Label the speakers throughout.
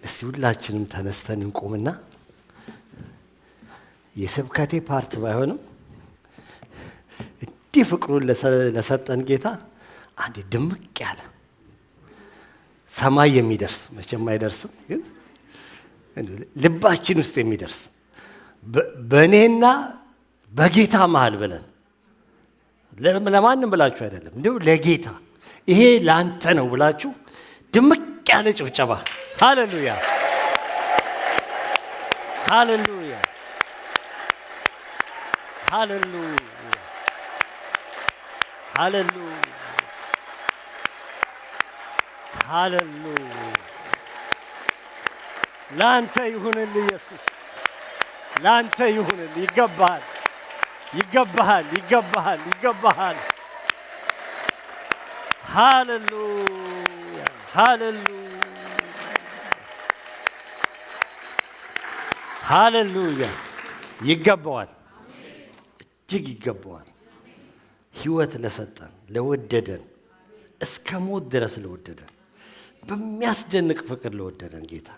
Speaker 1: እስቲ ሁላችንም ተነስተን እንቆምና የስብከቴ ፓርት ባይሆንም እንዲህ ፍቅሩን ለሰጠን ጌታ አንድ ድምቅ ያለ ሰማይ የሚደርስ መቼም አይደርስም፣ ግን ልባችን ውስጥ የሚደርስ በእኔና በጌታ መሃል ብለን ለማንም ብላችሁ አይደለም፣ እንዲሁ ለጌታ ይሄ ላንተ ነው ብላችሁ ድምቅ ያለ ጭብጨባ። ሃሌሉያ ሃሌሉያ ሃሌሉያ ሃሌሉያ ሃሌሉያ። ላንተ ይሁንልህ ኢየሱስ፣ ላንተ ይሁንልህ። ይገባሃል ይገባሃል ይገባሃል ይገባሃል። ሃሌሉያ ሃሌሉያ ሃሌሉያ። ይገባዋል፣ እጅግ ይገባዋል። ሕይወት ለሰጠን ለወደደን፣ እስከ ሞት ድረስ ለወደደን፣ በሚያስደንቅ ፍቅር ለወደደን ጌታ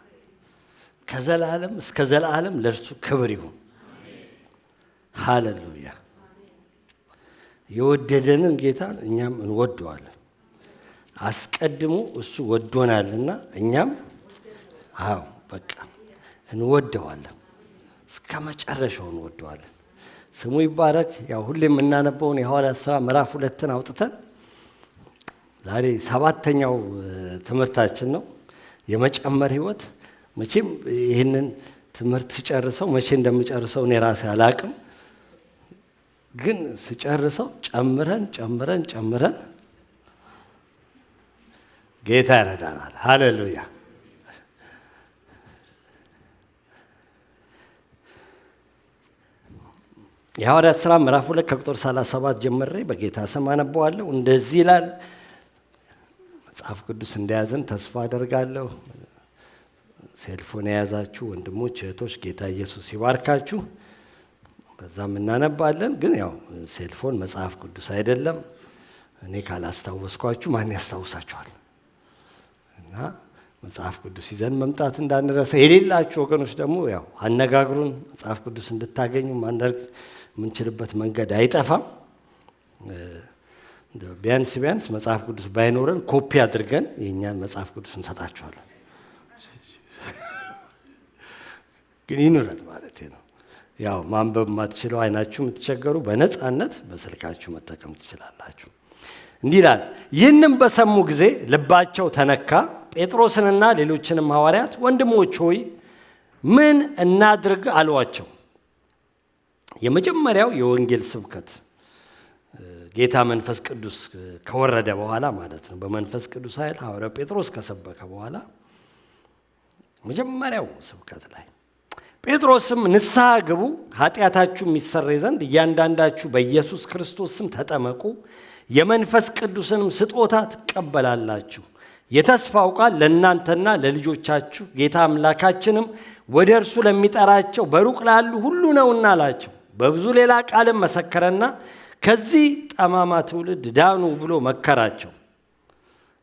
Speaker 1: ከዘላለም እስከ ዘላለም ለእርሱ ክብር ይሁን። ሃሌሉያ። የወደደንን ጌታ እኛም እንወደዋለን። አስቀድሞ እሱ ወዶናልና እኛም በቃ እንወደዋለን፣ እስከ መጨረሻው እንወደዋለን። ስሙ ይባረክ። ያው ሁሌ የምናነበውን የሐዋርያት ሥራ ምዕራፍ 2 አውጥተን ዛሬ 7ኛው ትምህርታችን ነው፣ የመጨመር ሕይወት። መቼም ይህንን ትምህርት ስጨርሰው መቼ እንደምጨርሰው እኔ ራሴ አላቅም፣ ግን ስጨርሰው ጨምረን ጨምረን ጨምረን ጌታ ይረዳናል። ሃሌሉያ። የሐዋርያት ሥራ ምዕራፍ 2 ከቁጥር 37 ጀምሬ በጌታ ስም አነበዋለሁ። እንደዚህ ይላል። መጽሐፍ ቅዱስ እንደያዘን ተስፋ አደርጋለሁ። ሴልፎን የያዛችሁ ወንድሞች እህቶች፣ ጌታ ኢየሱስ ይባርካችሁ። በዛም እናነባለን። ግን ያው ሴልፎን መጽሐፍ ቅዱስ አይደለም። እኔ ካላስታወስኳችሁ ማን ያስታውሳችኋል? እና መጽሐፍ ቅዱስ ይዘን መምጣት እንዳንረሳ። የሌላችሁ ወገኖች ደግሞ ያው አነጋግሩን። መጽሐፍ ቅዱስ እንድታገኙ ማድረግ የምንችልበት መንገድ አይጠፋም። ቢያንስ ቢያንስ መጽሐፍ ቅዱስ ባይኖረን ኮፒ አድርገን የእኛን መጽሐፍ ቅዱስ እንሰጣችኋለን። ግን ይኑረን ማለት ነው። ያው ማንበብ የማትችለው አይናችሁ የምትቸገሩ በነፃነት በስልካችሁ መጠቀም ትችላላችሁ። እንዲህ ይላል። ይህንም በሰሙ ጊዜ ልባቸው ተነካ። ጴጥሮስንና ሌሎችንም ሐዋርያት ወንድሞች ሆይ ምን እናድርግ አሏቸው። የመጀመሪያው የወንጌል ስብከት ጌታ መንፈስ ቅዱስ ከወረደ በኋላ ማለት ነው። በመንፈስ ቅዱስ ኃይል ሐዋርያው ጴጥሮስ ከሰበከ በኋላ መጀመሪያው ስብከት ላይ ጴጥሮስም ንስሐ ግቡ፣ ኃጢአታችሁ የሚሰረይ ዘንድ እያንዳንዳችሁ በኢየሱስ ክርስቶስ ስም ተጠመቁ፣ የመንፈስ ቅዱስንም ስጦታ ትቀበላላችሁ፣ የተስፋው ቃል ለእናንተና ለልጆቻችሁ ጌታ አምላካችንም ወደ እርሱ ለሚጠራቸው በሩቅ ላሉ ሁሉ ነውና አላቸው። በብዙ ሌላ ቃልም መሰከረና ከዚህ ጠማማ ትውልድ ዳኑ ብሎ መከራቸው።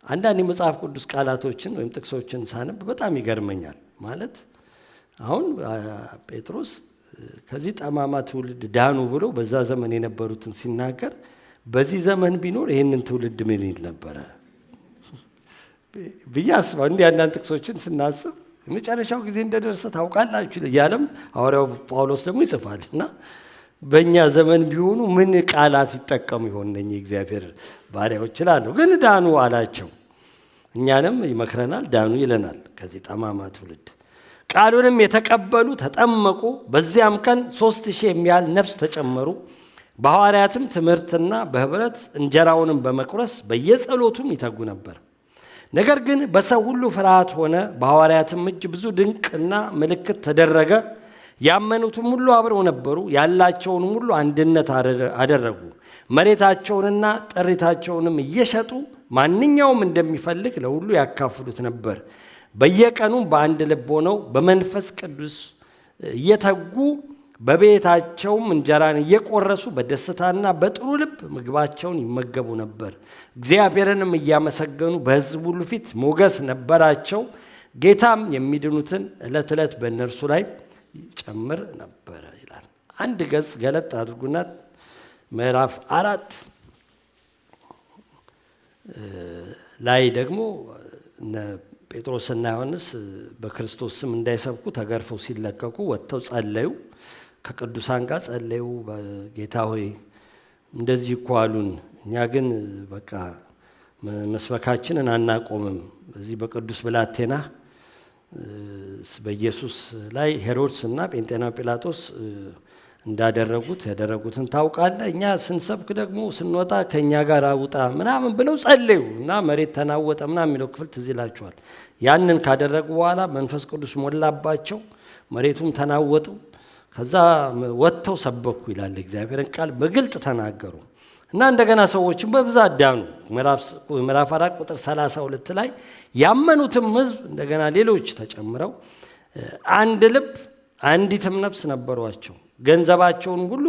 Speaker 1: አንዳንድ የመጽሐፍ ቅዱስ ቃላቶችን ወይም ጥቅሶችን ሳነብ በጣም ይገርመኛል። ማለት አሁን ጴጥሮስ ከዚህ ጠማማ ትውልድ ዳኑ ብሎ በዛ ዘመን የነበሩትን ሲናገር በዚህ ዘመን ቢኖር ይህንን ትውልድ ምን ይል ነበረ ብዬ አስባለሁ። እንዲህ አንዳንድ ጥቅሶችን ስናስብ የመጨረሻው ጊዜ እንደደረሰ ታውቃላችሁ እያለም ሐዋርያው ጳውሎስ ደግሞ ይጽፋል። እና በእኛ ዘመን ቢሆኑ ምን ቃላት ይጠቀሙ ይሆን እነኚህ እግዚአብሔር ባሪያዎች ይላሉ። ግን ዳኑ አላቸው። እኛንም ይመክረናል፣ ዳኑ ይለናል ከዚህ ጠማማ ትውልድ። ቃሉንም የተቀበሉ ተጠመቁ። በዚያም ቀን 3000 የሚያህል ነፍስ ተጨመሩ። በሐዋርያትም ትምህርትና በኅብረት እንጀራውንም በመቁረስ በየጸሎቱም ይተጉ ነበር። ነገር ግን በሰው ሁሉ ፍርሃት ሆነ። በሐዋርያትም እጅ ብዙ ድንቅና ምልክት ተደረገ። ያመኑትም ሁሉ አብረው ነበሩ። ያላቸውንም ሁሉ አንድነት አደረጉ። መሬታቸውንና ጥሪታቸውንም እየሸጡ ማንኛውም እንደሚፈልግ ለሁሉ ያካፍሉት ነበር። በየቀኑም በአንድ ልብ ሆነው በመንፈስ ቅዱስ እየተጉ በቤታቸውም እንጀራን እየቆረሱ በደስታና በጥሩ ልብ ምግባቸውን ይመገቡ ነበር። እግዚአብሔርንም እያመሰገኑ በሕዝብ ሁሉ ፊት ሞገስ ነበራቸው። ጌታም የሚድኑትን ዕለት ዕለት በእነርሱ ላይ ይጨምር ነበረ ይላል። አንድ ገጽ ገለጥ አድርጉና ምዕራፍ 4 ላይ ደግሞ እነ ጴጥሮስና ዮሐንስ በክርስቶስ ስም እንዳይሰብኩ ተገርፈው ሲለቀቁ ወጥተው ጸለዩ። ከቅዱሳን ጋር ጸለዩ። ጌታ ሆይ እንደዚህ እኮ አሉን፣ እኛ ግን በቃ መስበካችንን አናቆምም። በዚህ በቅዱስ ብላቴና በኢየሱስ ላይ ሄሮድስ እና ጴንጤናዊ ጲላጦስ እንዳደረጉት ያደረጉትን ታውቃለህ። እኛ ስንሰብክ ደግሞ ስንወጣ ከእኛ ጋር ውጣ ምናምን ብለው ጸለዩ እና መሬት ተናወጠ ምናምን የሚለው ክፍል ትዝ ይላችኋል። ያንን ካደረጉ በኋላ መንፈስ ቅዱስ ሞላባቸው፣ መሬቱም ተናወጡ። ከዛ ወጥተው ሰበኩ ይላል። እግዚአብሔርን ቃል በግልጥ ተናገሩ እና እንደገና ሰዎችን በብዛት ዳኑ። ምዕራፍ 4 ቁጥር 32 ላይ ያመኑትም ሕዝብ እንደገና ሌሎች ተጨምረው አንድ ልብ አንዲትም ነፍስ ነበሯቸው። ገንዘባቸውን ሁሉ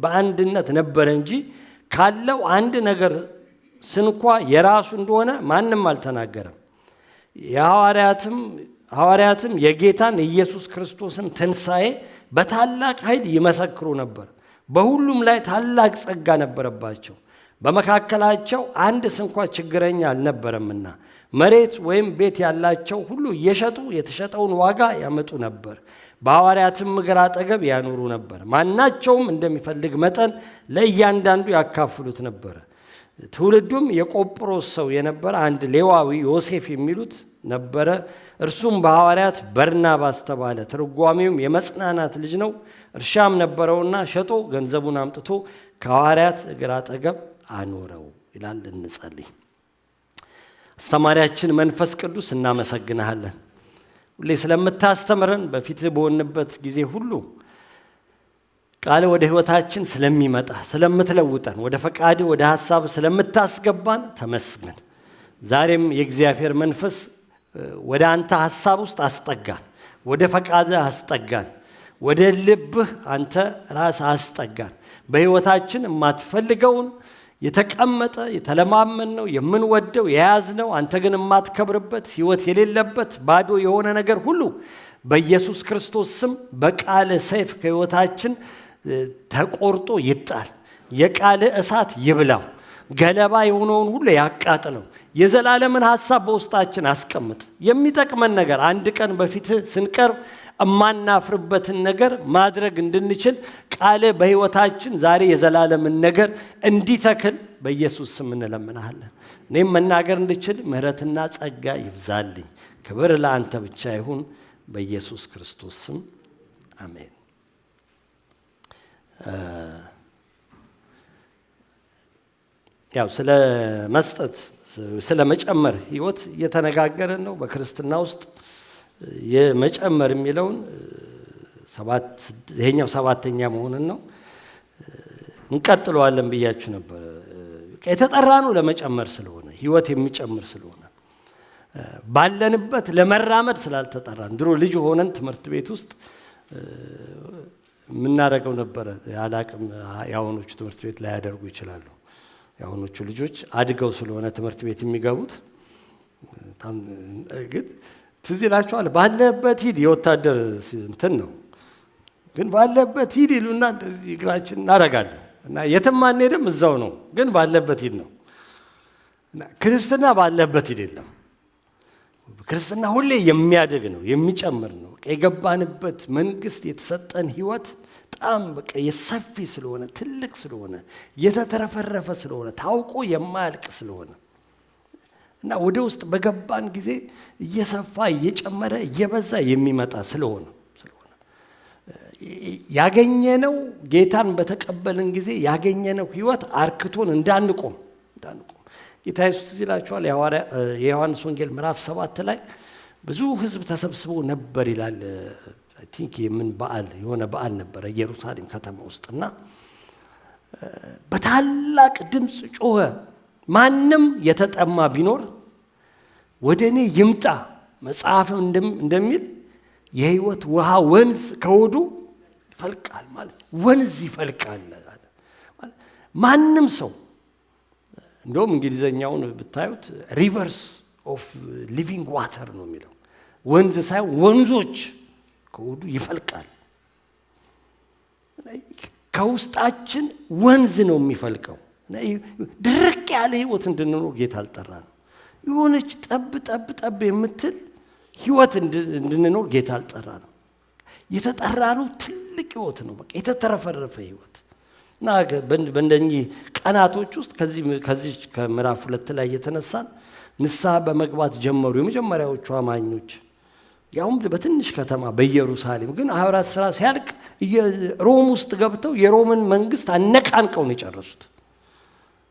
Speaker 1: በአንድነት ነበረ እንጂ ካለው አንድ ነገር ስንኳ የራሱ እንደሆነ ማንም አልተናገረም። ሐዋርያትም የጌታን ኢየሱስ ክርስቶስን ትንሣኤ በታላቅ ኃይል ይመሰክሩ ነበር። በሁሉም ላይ ታላቅ ጸጋ ነበረባቸው። በመካከላቸው አንድ ስንኳ ችግረኛ አልነበረምና መሬት ወይም ቤት ያላቸው ሁሉ እየሸጡ የተሸጠውን ዋጋ ያመጡ ነበር፣ በሐዋርያትም እግር አጠገብ ያኖሩ ነበር። ማናቸውም እንደሚፈልግ መጠን ለእያንዳንዱ ያካፍሉት ነበር። ትውልዱም የቆጵሮስ ሰው የነበረ አንድ ሌዋዊ ዮሴፍ የሚሉት ነበረ። እርሱም በሐዋርያት በርናባስ ተባለ። ትርጓሜውም የመጽናናት ልጅ ነው። እርሻም ነበረውና ሸጦ ገንዘቡን አምጥቶ ከሐዋርያት እግር አጠገብ አኖረው ይላል። እንጸልይ። አስተማሪያችን መንፈስ ቅዱስ እናመሰግንሃለን፣ ሁሌ ስለምታስተምረን፣ በፊት በሆንበት ጊዜ ሁሉ ቃል ወደ ሕይወታችን ስለሚመጣ ስለምትለውጠን፣ ወደ ፈቃድ ወደ ሐሳብ ስለምታስገባን ተመስገን። ዛሬም የእግዚአብሔር መንፈስ ወደ አንተ ሐሳብ ውስጥ አስጠጋን፣ ወደ ፈቃድ አስጠጋን፣ ወደ ልብህ አንተ ራስ አስጠጋን። በሕይወታችን የማትፈልገውን የተቀመጠ የተለማመን ነው የምንወደው የያዝነው አንተ ግን የማትከብርበት ሕይወት የሌለበት ባዶ የሆነ ነገር ሁሉ በኢየሱስ ክርስቶስ ስም በቃል ሰይፍ ከሕይወታችን ተቆርጦ ይጣል። የቃል እሳት ይብላው፣ ገለባ የሆነውን ሁሉ ያቃጥለው። የዘላለምን ሐሳብ በውስጣችን አስቀምጥ። የሚጠቅመን ነገር አንድ ቀን በፊትህ ስንቀርብ እማናፍርበትን ነገር ማድረግ እንድንችል ቃል በሕይወታችን ዛሬ የዘላለምን ነገር እንዲተክል በኢየሱስ ስም እንለምናለን። እኔም መናገር እንድችል ምሕረትና ጸጋ ይብዛልኝ። ክብር ለአንተ ብቻ ይሁን፣ በኢየሱስ ክርስቶስ ስም አሜን። ያው ስለ መስጠት ስለ መጨመር ሕይወት እየተነጋገርን ነው። በክርስትና ውስጥ የመጨመር የሚለውን ይሄኛው 7ኛ መሆንን ነው። እንቀጥለዋለን ብያችሁ ነበር። የተጠራ ነው ለመጨመር ስለሆነ ሕይወት የሚጨምር ስለሆነ ባለንበት ለመራመድ ስላልተጠራን። ድሮ ልጅ ሆነን ትምህርት ቤት ውስጥ የምናደርገው ነበረ። ያላቅም የአሁኖቹ ትምህርት ቤት ላይ ያደርጉ ይችላሉ። የአሁኖቹ ልጆች አድገው ስለሆነ ትምህርት ቤት የሚገቡት ግን ትዝ ይላችኋል። ባለበት ሂድ የወታደር እንትን ነው፣ ግን ባለበት ሂድ ይሉና እንደዚህ እግራችን እናደርጋለን እና የትም አንሄድም፣ እዛው ነው፣ ግን ባለበት ሂድ ነው። ክርስትና ባለበት ሂድ የለም። ክርስትና ሁሌ የሚያድግ ነው፣ የሚጨምር ነው። የገባንበት መንግስት የተሰጠን ሕይወት በጣም በቃ የሰፊ ስለሆነ ትልቅ ስለሆነ የተተረፈረፈ ስለሆነ ታውቆ የማያልቅ ስለሆነ እና ወደ ውስጥ በገባን ጊዜ እየሰፋ እየጨመረ እየበዛ የሚመጣ ስለሆነ ያገኘነው ጌታን በተቀበልን ጊዜ ያገኘነው ሕይወት አርክቶን እንዳንቆም ጌታ ኢየሱስ ይላችኋል። የዮሐንስ ወንጌል ምዕራፍ 7 ላይ ብዙ ሕዝብ ተሰብስቦ ነበር ይላል። አይ ቲንክ የሆነ በዓል ነበረ ኢየሩሳሌም ከተማ ውስጥና በታላቅ ድምፅ ጮኸ፣ ማንም የተጠማ ቢኖር ወደ እኔ ይምጣ፣ መጽሐፍም እንደሚል የሕይወት ውሃ ወንዝ ከሆዱ ይፈልቃል። ማለት ወንዝ ይፈልቃል። ማንም ሰው እንደውም እንግሊዘኛውን ብታዩት ሪቨርስ ኦፍ ሊቪንግ ዋተር ነው የሚለው። ወንዝ ሳይሆን ወንዞች ከሆዱ ይፈልቃል። ከውስጣችን ወንዝ ነው የሚፈልቀው። ድርቅ ያለ ህይወት እንድንኖር ጌታ አልጠራንም። የሆነች ጠብ የምትል ህይወት እንድንኖር ጌታ አልጠራንም። የተጠራነው ትልቅ ህይወት ነው። በቃ የተተረፈረፈ ህይወት እና በእንደኚህ ቀናቶች ውስጥ ከዚህ ከምዕራፍ 2 ላይ የተነሳን ንስሐ በመግባት ጀመሩ የመጀመሪያዎቹ አማኞች። ያውም በትንሽ ከተማ በኢየሩሳሌም። ግን ሐዋርያት ሥራ ሲያልቅ ሮም ውስጥ ገብተው የሮምን መንግስት አነቃንቀው ነው የጨረሱት።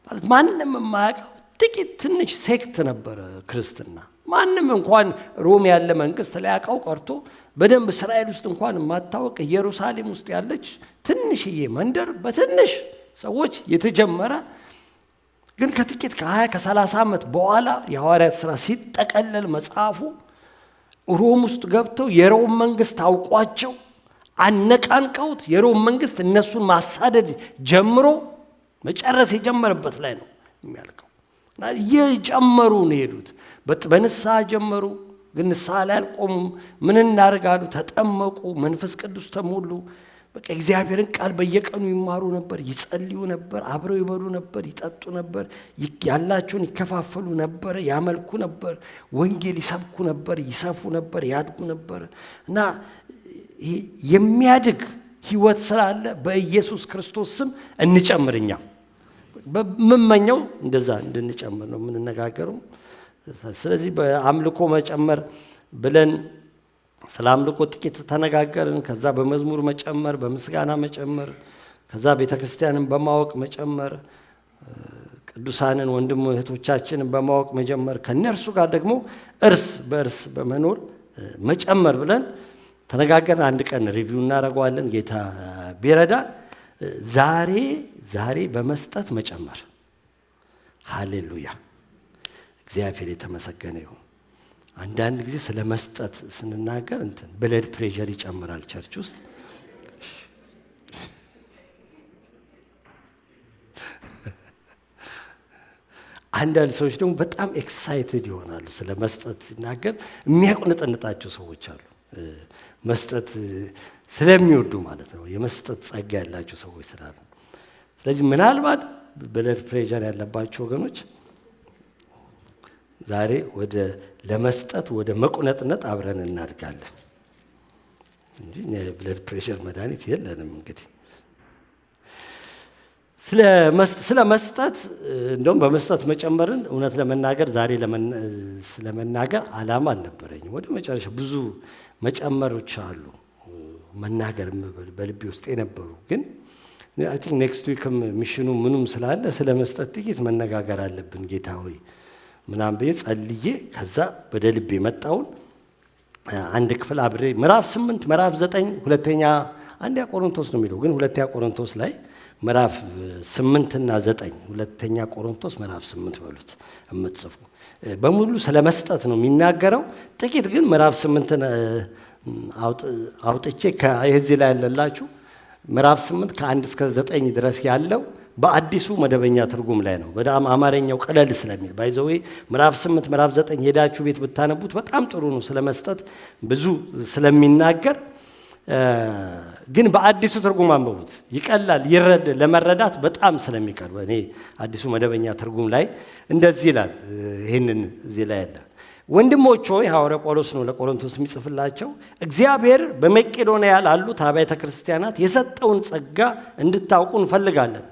Speaker 1: ማለት ማንም የማያውቀው ጥቂት ትንሽ ሴክት ነበረ ክርስትና። ማንም እንኳን ሮም ያለ መንግስት ሊያውቀው ቀርቶ በደንብ እስራኤል ውስጥ እንኳን የማታወቅ ኢየሩሳሌም ውስጥ ያለች ትንሽዬ መንደር በትንሽ ሰዎች የተጀመረ ግን ከጥቂት ከ20 ከ30 ዓመት በኋላ የሐዋርያት ሥራ ሲጠቀለል መጽሐፉ ሮም ውስጥ ገብተው የሮም መንግስት አውቋቸው አነቃንቀውት የሮም መንግስት እነሱን ማሳደድ ጀምሮ መጨረስ የጀመረበት ላይ ነው የሚያልቀው። እና እየጨመሩ ነው የሄዱት። በንስሐ ጀመሩ፣ ግን ንስሐ ላይ አልቆሙም። ምን እናደርጋሉ? ተጠመቁ፣ መንፈስ ቅዱስ ተሞሉ። በቃ እግዚአብሔርን ቃል በየቀኑ ይማሩ ነበር፣ ይጸልዩ ነበር፣ አብረው ይበሉ ነበር፣ ይጠጡ ነበር፣ ያላቸውን ይከፋፈሉ ነበር፣ ያመልኩ ነበር፣ ወንጌል ይሰብኩ ነበር፣ ይሰፉ ነበር፣ ያድጉ ነበር። እና የሚያድግ ህይወት ስላለ በኢየሱስ ክርስቶስ ስም እንጨምርኛ። በመመኛው እንደዛ እንድንጨምር ነው የምንነጋገረው። ስለዚህ በአምልኮ መጨመር ብለን ስለ አምልኮ ጥቂት ተነጋገርን። ከዛ በመዝሙር መጨመር፣ በምስጋና መጨመር፣ ከዛ ቤተክርስቲያንን በማወቅ መጨመር፣ ቅዱሳንን ወንድም እህቶቻችንን በማወቅ መጀመር፣ ከነርሱ ጋር ደግሞ እርስ በእርስ በመኖር መጨመር ብለን ተነጋገርን። አንድ ቀን ሪቪው እናደርገዋለን ጌታ ቢረዳን። ዛሬ በመስጠት መጨመር። ሃሌሉያ! እግዚአብሔር የተመሰገነ ይሁን። አንዳንድ ጊዜ ስለ መስጠት ስንናገር ብለድ ፕሬሸር ይጨምራል ቸርች ውስጥ። አንዳንድ ሰዎች ደግሞ በጣም ኤክሳይትድ ይሆናሉ ስለ መስጠት ሲናገር። የሚያቁነጠንጣቸው ሰዎች አሉ፣ መስጠት ስለሚወዱ ማለት ነው። የመስጠት ጸጋ ያላቸው ሰዎች ስላሉ። ስለዚህ ምናልባት ብለድ ፕሬሸር ያለባቸው ወገኖች ዛሬ ለመስጠት ወደ መቁነጥነጥ አብረን እናድጋለን እንጂ የብለድ ፕሬሸር መድኃኒት የለንም። እንግዲህ ስለ መስጠት እንደውም በመስጠት መጨመርን እውነት ለመናገር ዛሬ ስለመናገር ዓላማ አልነበረኝም። ወደ መጨረሻ ብዙ መጨመሮች አሉ መናገር በልቤ ውስጥ የነበሩ። ግን አይ ቲንክ ኔክስት ዊክም ሚሽኑ ምኑም ስላለ ስለ መስጠት ጥቂት መነጋገር አለብን ጌታ ሆይ ምናምን ብዬ ጸልዬ ከዛ ወደ ልቤ መጣውን አንድ ክፍል አብሬ ምዕራፍ 8 ምዕራፍ 9 አንደኛ ቆሮንቶስ ነው የሚለው፣ ግን ሁለተኛ ቆሮንቶስ ላይ ምዕራፍ 8 እና 9 ሁለተኛ ቆሮንቶስ ምዕራፍ 8 በሉት የምትጽፉ በሙሉ ስለ መስጠት ነው የሚናገረው። ጥቂት ግን ምዕራፍ 8 አውጥቼ ከዚህ ላይ ያለላችሁ ምዕራፍ 8 ከ1 እስከ 9 ድረስ ያለው በአዲሱ መደበኛ ትርጉም ላይ ነው። በጣም አማርኛው ቀለል ስለሚል ባይዘዌ ምዕራፍ 8 ምዕራፍ 9 ሄዳችሁ ቤት ብታነቡት በጣም ጥሩ ነው። ስለመስጠት ብዙ ስለሚናገር ግን በአዲሱ ትርጉም አንብቡት፣ ይቀላል፣ ለመረዳት በጣም ስለሚቀርብ። እኔ አዲሱ መደበኛ ትርጉም ላይ እንደዚህ ይላል። ይህንን እዚህ ላይ ያለ ወንድሞች ሆይ ሐዋርያ ጳውሎስ ነው ለቆሮንቶስ የሚጽፍላቸው፣ እግዚአብሔር በመቄዶንያ ላሉት አብያተ ክርስቲያናት የሰጠውን ጸጋ እንድታውቁ እንፈልጋለን።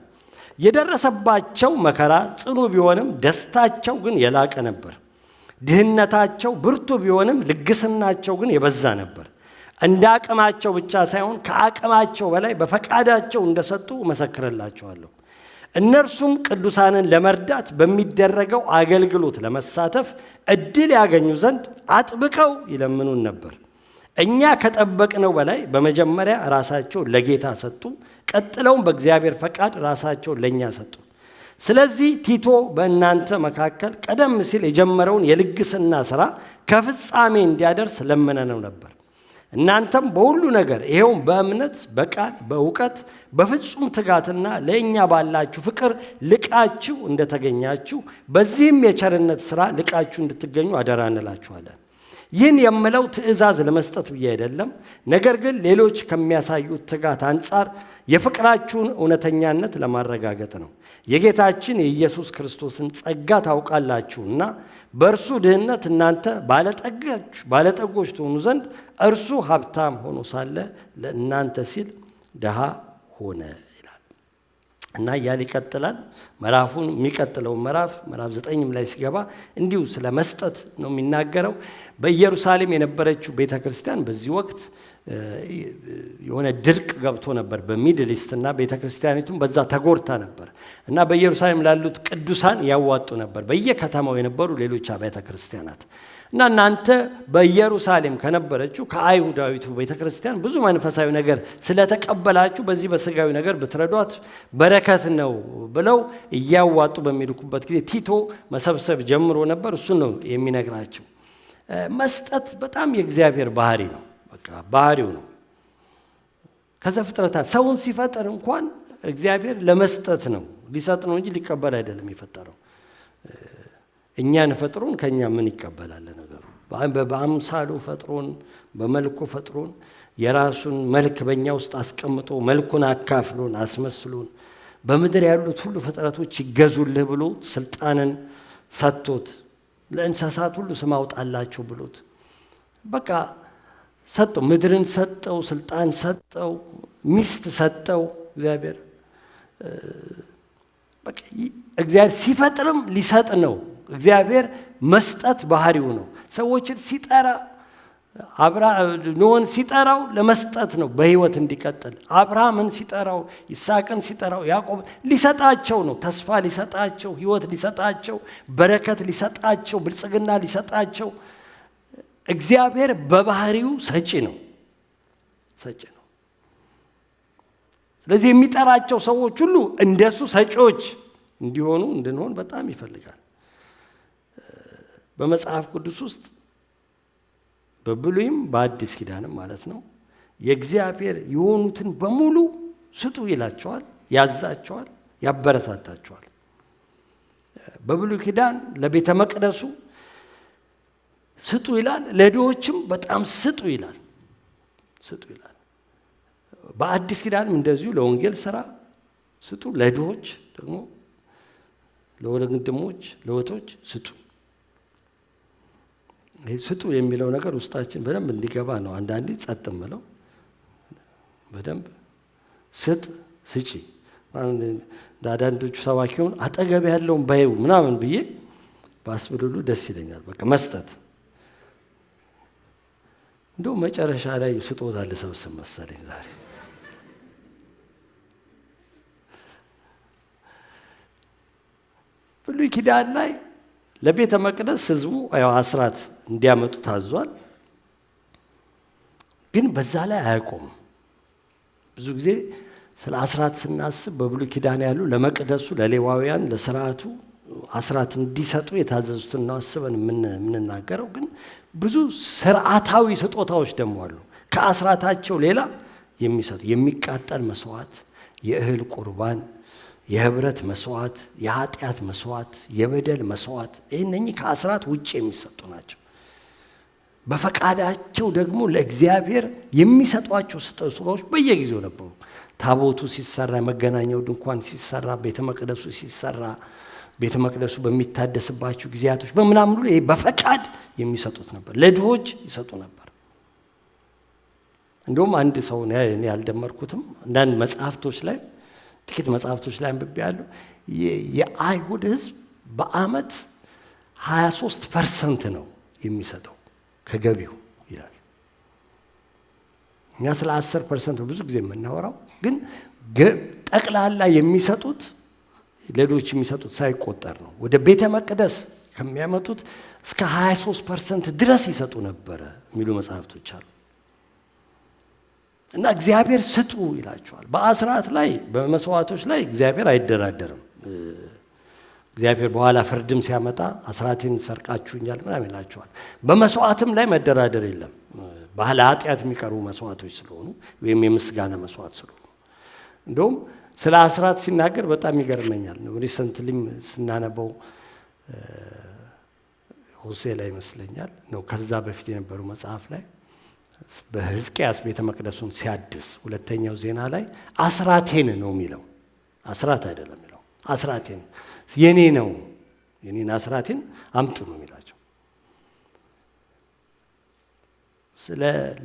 Speaker 1: የደረሰባቸው መከራ ጽኑ ቢሆንም ደስታቸው ግን የላቀ ነበር። ድህነታቸው ብርቱ ቢሆንም ልግስናቸው ግን የበዛ ነበር። እንደ አቅማቸው ብቻ ሳይሆን ከአቅማቸው በላይ በፈቃዳቸው እንደሰጡ መሰክርላቸዋለሁ። እነርሱም ቅዱሳንን ለመርዳት በሚደረገው አገልግሎት ለመሳተፍ ዕድል ያገኙ ዘንድ አጥብቀው ይለምኑን ነበር። እኛ ከጠበቅነው በላይ በመጀመሪያ ራሳቸው ለጌታ ሰጡ፣ ቀጥለውም በእግዚአብሔር ፈቃድ ራሳቸው ለእኛ ሰጡ። ስለዚህ ቲቶ በእናንተ መካከል ቀደም ሲል የጀመረውን የልግስና ሥራ ከፍጻሜ እንዲያደርስ ለምነነው ነበር። እናንተም በሁሉ ነገር ይሄውም በእምነት በቃል በእውቀት በፍጹም ትጋትና ለእኛ ባላችሁ ፍቅር ልቃችሁ እንደተገኛችሁ በዚህም የቸርነት ሥራ ልቃችሁ እንድትገኙ አደራ እንላችኋለን። ይህን የምለው ትእዛዝ ለመስጠት ብዬ አይደለም፣ ነገር ግን ሌሎች ከሚያሳዩት ትጋት አንጻር የፍቅራችሁን እውነተኛነት ለማረጋገጥ ነው። የጌታችን የኢየሱስ ክርስቶስን ጸጋ ታውቃላችሁና በእርሱ ድህነት እናንተ ባለጠጎች ትሆኑ ዘንድ እርሱ ሀብታም ሆኖ ሳለ ለእናንተ ሲል ድሃ ሆነ ይላል እና እያለ ይቀጥላል። ምዕራፉን የሚቀጥለው ምዕራፍ 9 ላይ ሲገባ እንዲሁ ስለ መስጠት ነው የሚናገረው። በኢየሩሳሌም የነበረችው ቤተ ክርስቲያን በዚህ ወቅት የሆነ ድርቅ ገብቶ ነበር በሚድል ኢስት እና ቤተ ክርስቲያኒቱም በዛ ተጎድታ ነበር እና በኢየሩሳሌም ላሉት ቅዱሳን ያዋጡ ነበር በየከተማው የነበሩ ሌሎች አብያተ ክርስቲያናት እና እናንተ በኢየሩሳሌም ከነበረችው ከአይሁዳዊቱ ቤተ ክርስቲያን ብዙ መንፈሳዊ ነገር ስለተቀበላችሁ በዚህ በስጋዊ ነገር ብትረዷት በረከት ነው ብለው እያዋጡ በሚልኩበት ጊዜ ቲቶ መሰብሰብ ጀምሮ ነበር። እሱን ነው የሚነግራቸው። መስጠት በጣም የእግዚአብሔር ባህሪ ነው። በቃ ባህሪው ነው። ከዘፍጥረታት ሰውን ሲፈጥር እንኳን እግዚአብሔር ለመስጠት ነው፣ ሊሰጥ ነው እንጂ ሊቀበል አይደለም የፈጠረው። እኛን ፈጥሮን ከኛ ምን ይቀበላል? ነገሩ በአምሳሉ ፈጥሮን በመልኩ ፈጥሮን የራሱን መልክ በእኛ ውስጥ አስቀምጦ መልኩን አካፍሎን አስመስሎን በምድር ያሉት ሁሉ ፍጥረቶች ይገዙልህ ብሎ ስልጣንን ሰጥቶት ለእንስሳት ሁሉ ስም አውጣላቸው ብሎት በቃ ሰጠው። ምድርን ሰጠው፣ ስልጣን ሰጠው፣ ሚስት ሰጠው። እግዚአብሔር በቃ እግዚአብሔር ሲፈጥርም ሊሰጥ ነው። እግዚአብሔር መስጠት ባህሪው ነው። ሰዎችን ሲጠራ ኖህን ሲጠራው ለመስጠት ነው፣ በህይወት እንዲቀጥል። አብርሃምን ሲጠራው፣ ይስሐቅን ሲጠራው፣ ያዕቆብ ሊሰጣቸው ነው። ተስፋ ሊሰጣቸው፣ ህይወት ሊሰጣቸው፣ በረከት ሊሰጣቸው፣ ብልጽግና ሊሰጣቸው። እግዚአብሔር በባህሪው ሰጪ ነው። ስለዚህ የሚጠራቸው ሰዎች ሁሉ እንደሱ ሰጪዎች እንዲሆኑ እንድንሆን በጣም ይፈልጋል። በመጽሐፍ ቅዱስ ውስጥ በብሉይም በአዲስ ኪዳንም ማለት ነው የእግዚአብሔር የሆኑትን በሙሉ ስጡ ይላቸዋል፣ ያዛቸዋል፣ ያበረታታቸዋል። በብሉይ ኪዳን ለቤተ መቅደሱ ስጡ ይላል፣ ለድሆችም በጣም ስጡ ይላል። በአዲስ ኪዳንም እንደዚሁ ለወንጌል ስራ ስጡ፣ ለድሆች ደግሞ ለወንድሞች ለእህቶች ስጡ። ይሄ ስጡ የሚለው ነገር ውስጣችን በደንብ እንዲገባ ነው። አንዳንዴ ጸጥ ምለው በደንብ ስጥ ስጪ አንዳንዶቹ ሰባኪውን አጠገብ ያለውን ባዩ ምናምን ብዬ ባስብሉሉ ደስ ይለኛል። በቃ መስጠት እንደው መጨረሻ ላይ ስጦታ ልሰብስብ መሰለኝ ዛሬ። ብሉይ ኪዳን ላይ ለቤተ መቅደስ ህዝቡ አስራት እንዲያመጡ ታዟል። ግን በዛ ላይ አያቆምም። ብዙ ጊዜ ስለ አስራት ስናስብ በብሉይ ኪዳን ያሉ ለመቅደሱ ለሌዋውያን ለስርዓቱ አስራት እንዲሰጡ የታዘዙትን ነው አስበን የምንናገረው። ግን ብዙ ስርዓታዊ ስጦታዎች ደግሞ አሉ ከአስራታቸው ሌላ የሚሰጡ የሚቃጠል መስዋዕት፣ የእህል ቁርባን፣ የህብረት መስዋዕት፣ የኃጢአት መስዋዕት፣ የበደል መስዋዕት። እነኚህ ከአስራት ውጭ የሚሰጡ ናቸው። በፈቃዳቸው ደግሞ ለእግዚአብሔር የሚሰጧቸው ስጦታዎች በየጊዜው ነበሩ። ታቦቱ ሲሰራ፣ መገናኛው ድንኳን ሲሰራ፣ ቤተ መቅደሱ ሲሰራ፣ ቤተ መቅደሱ በሚታደስባቸው ጊዜያቶች በምናምኑ ላይ በፈቃድ የሚሰጡት ነበር። ለድሆች ይሰጡ ነበር። እንደውም አንድ ሰው እኔ ያልደመርኩትም አንዳንድ መጽሐፍቶች ላይ ጥቂት መጽሐፍቶች ላይ አንብቤያለሁ። የአይሁድ ህዝብ በአመት 23% ነው የሚሰጠው ከገቢው ይላል። እኛ ስለ 10% ብዙ ጊዜ የምናወራው፣ ግን ጠቅላላ የሚሰጡት ለሌሎች የሚሰጡት ሳይቆጠር ነው። ወደ ቤተ መቅደስ ከሚያመጡት እስከ 23% ድረስ ይሰጡ ነበረ የሚሉ መጽሐፍቶች አሉ። እና እግዚአብሔር ስጡ ይላቸዋል። በአስራት ላይ በመስዋዕቶች ላይ እግዚአብሔር አይደራደርም። እግዚአብሔር በኋላ ፍርድም ሲያመጣ አስራቴን ሰርቃችሁኛል ምናምን ይላቸዋል። በመስዋዕትም ላይ መደራደር የለም። ባህለ ኃጢአት የሚቀርቡ መስዋዕቶች ስለሆኑ ወይም የምስጋና መስዋዕት ስለሆኑ እንደውም ስለ አስራት ሲናገር በጣም ይገርመኛል። ሪሰንትሊም ስናነበው ሆሴዕ ላይ ይመስለኛል ነው ከዛ በፊት የነበሩ መጽሐፍ ላይ በሕዝቅያስ ቤተ መቅደሱን ሲያድስ ሁለተኛው ዜና ላይ አስራቴን ነው የሚለው። አስራት አይደለም የሚለው አስራቴን የኔ ነው የኔን አስራቴን አምጡ ነው የሚላቸው።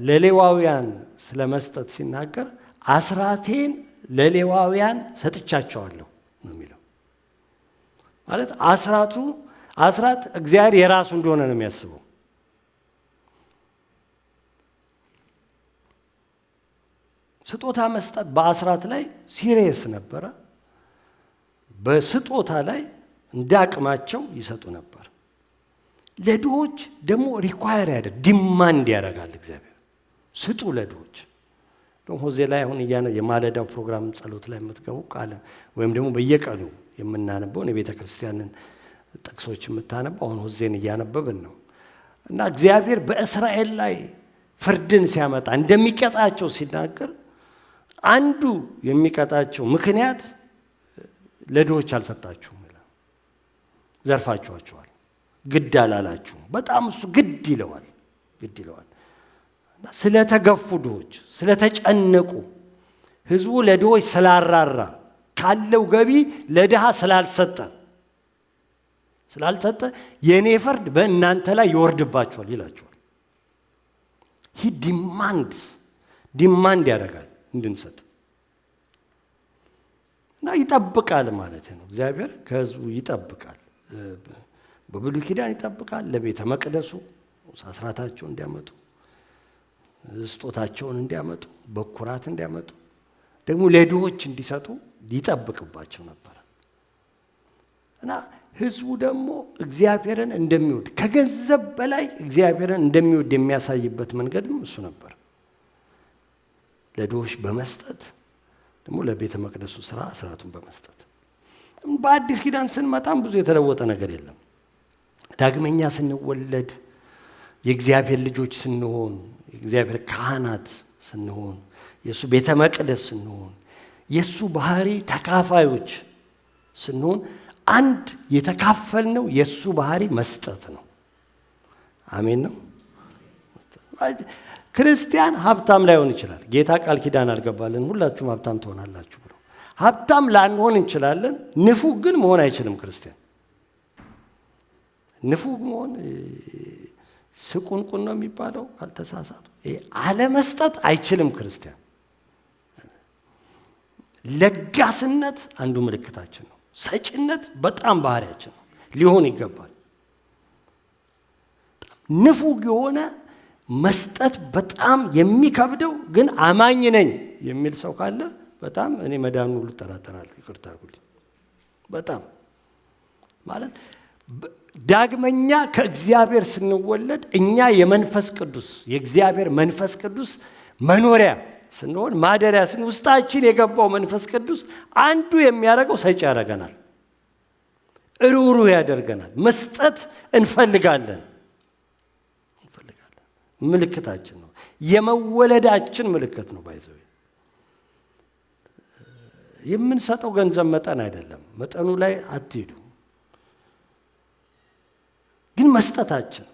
Speaker 1: ለሌዋውያን ስለ መስጠት ሲናገር አስራቴን ለሌዋውያን ሰጥቻቸዋለሁ ነው የሚለው። ማለት አስራት እግዚአብሔር የራሱ እንደሆነ ነው የሚያስበው። ስጦታ መስጠት በአስራት ላይ ሲሪየስ ነበረ። በስጦታ ላይ እንዳቅማቸው ይሰጡ ነበር። ለድሆች ደግሞ ሪኳየር ያደርግ ዲማንድ ያደርጋል እግዚአብሔር። ስጡ ለድሆች። ሆሴዕ ላይ አሁን የማለዳው ፕሮግራም ጸሎት ላይ የምትገቡ ቃል ወይም ደግሞ በየቀኑ የምናነበውን የቤተ ክርስቲያንን ጥቅሶች የምታነበው አሁን ሆሴዕን እያነበብን ነው እና እግዚአብሔር በእስራኤል ላይ ፍርድን ሲያመጣ እንደሚቀጣቸው ሲናገር አንዱ የሚቀጣቸው ምክንያት ለድሆች አልሰጣችሁም ይላል። ዘርፋችኋቸዋል፣ ግድ አላላችሁም። በጣም እሱ ግድ ይለዋል። ስለተገፉ ድሆች፣ ስለተጨነቁ፣ ህዝቡ ለድሆች ስላራራ፣ ካለው ገቢ ለድሃ ስላልሰጠ የኔ ፍርድ በእናንተ ላይ ይወርድባችኋል ይላችኋል። ይህ ዲማንድ ያደርጋል እንድንሰጥ እና ይጠብቃል ማለት ነው። እግዚአብሔር ከህዝቡ ይጠብቃል። በብሉይ ኪዳን ይጠብቃል። ለቤተ መቅደሱ አስራታቸውን እንዲያመጡ፣ ስጦታቸውን እንዲያመጡ፣ በኩራት እንዲያመጡ፣ ደግሞ ለድሆች እንዲሰጡ ይጠብቅባቸው ነበር እና ህዝቡ ደግሞ እግዚአብሔርን እንደሚወድ ከገንዘብ በላይ እግዚአብሔርን እንደሚወድ የሚያሳይበት መንገድም እሱ ነበር። ለድሆች በመስጠት ደግሞ ለቤተ መቅደሱ ስራ አስራቱን በመስጠት። በአዲስ ኪዳን ስንመጣም ብዙ የተለወጠ ነገር የለም። ዳግመኛ ስንወለድ የእግዚአብሔር ልጆች ስንሆን፣ የእግዚአብሔር ካህናት ስንሆን፣ የእሱ ቤተ መቅደስ ስንሆን፣ የእሱ ባህሪ ተካፋዮች ስንሆን አንድ የተካፈልነው የእሱ ባህሪ መስጠት ነው። አሜን ነው። ክርስቲያን ሀብታም ላይሆን ይችላል። ጌታ ቃል ኪዳን አልገባልን ሁላችሁም ሀብታም ትሆናላችሁ ብሎ። ሀብታም ላንሆን እንችላለን። ንፉግ ግን መሆን አይችልም ክርስቲያን። ንፉግ መሆን ስቁንቁን ነው የሚባለው ካልተሳሳቱ። አለመስጠት አይችልም ክርስቲያን። ለጋስነት አንዱ ምልክታችን ነው። ሰጭነት በጣም ባህሪያችን ነው፣ ሊሆን ይገባል። ንፉግ የሆነ መስጠት በጣም የሚከብደው ግን አማኝ ነኝ የሚል ሰው ካለ በጣም እኔ መዳኑን ሁሉ እጠራጠራለሁ። ይቅርታ አድርጉልኝ። በጣም ማለት ዳግመኛ ከእግዚአብሔር ስንወለድ እኛ የእግዚአብሔር መንፈስ ቅዱስ መኖሪያ ስንሆን ማደሪያ ውስጣችን የገባው መንፈስ ቅዱስ አንዱ የሚያደርገው ሰጪ ያደርገናል፣ ሩህሩህ ያደርገናል። መስጠት እንፈልጋለን። ምልክታችን ነው። የመወለዳችን ምልክት ነው። ባይዘው የምንሰጠው ገንዘብ መጠን አይደለም። መጠኑ ላይ አትሄዱ፣ ግን መስጠታችን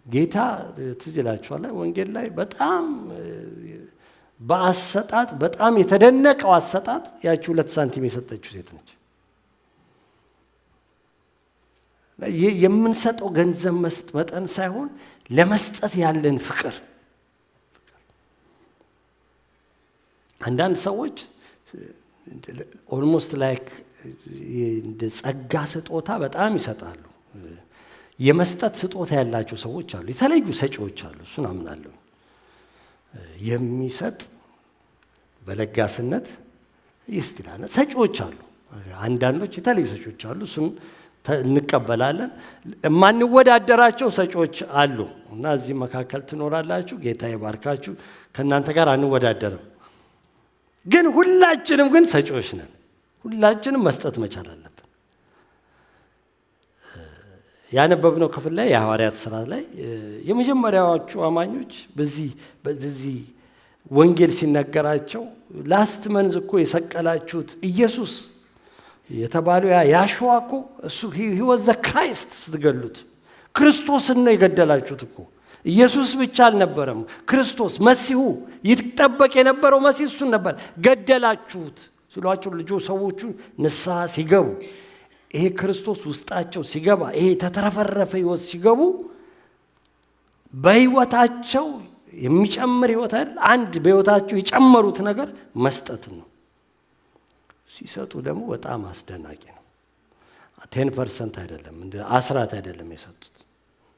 Speaker 1: ጌታ ትዝ ይላችኋል። ወንጌል ላይ በጣም በአሰጣጥ በጣም የተደነቀው አሰጣጥ ያቺ 2 ሳንቲም የሰጠችው ሴት ነች። የምንሰጠው ገንዘብ መጠን ሳይሆን ለመስጠት ያለን ፍቅር። አንዳንድ ሰዎች ኦልሞስት ላይክ እንደ ጸጋ ስጦታ በጣም ይሰጣሉ። የመስጠት ስጦታ ያላቸው ሰዎች አሉ፣ የተለዩ ሰጪዎች አሉ። እሱን አምናለሁ። የሚሰጥ በለጋስነት ይስጥላል። ሰጪዎች አሉ፣ አንዳንዶች የተለዩ ሰጪዎች አሉ። እሱን እንቀበላለን። የማንወዳደራቸው ሰጪዎች አሉ እና እዚህ መካከል ትኖራላችሁ። ጌታ ይባርካችሁ። ከእናንተ ጋር አንወዳደርም፣ ግን ሁላችንም ግን ሰጪዎች ነን። ሁላችንም መስጠት መቻል አለብን። ያነበብነው ክፍል ላይ የሐዋርያት ሥራ ላይ የመጀመሪያዎቹ አማኞች በዚህ ወንጌል ሲነገራቸው ላስት መንዝ እኮ የሰቀላችሁት ኢየሱስ የተባለው ያሸዋ እኮ እሱ ሕይወት ዘክራይስት ስትገሉት ክርስቶስን ነው የገደላችሁት እኮ። ኢየሱስ ብቻ አልነበረም፣ ክርስቶስ መሲሁ ይጠበቅ የነበረው መሲህ እሱን ነበር። ገደላችሁት ሲሏቸው ልጆች ሰዎቹ ንስሐ ሲገቡ ይሄ ክርስቶስ ውስጣቸው ሲገባ ይሄ ተተረፈረፈ ሕይወት ሲገቡ በሕይወታቸው የሚጨምር ሕይወት አይደል? አንድ በሕይወታቸው የጨመሩት ነገር መስጠት ነው። ሲሰጡ ደግሞ በጣም አስደናቂ ነው። 10% አይደለም፣ እንደ አስራት አይደለም የሰጡት።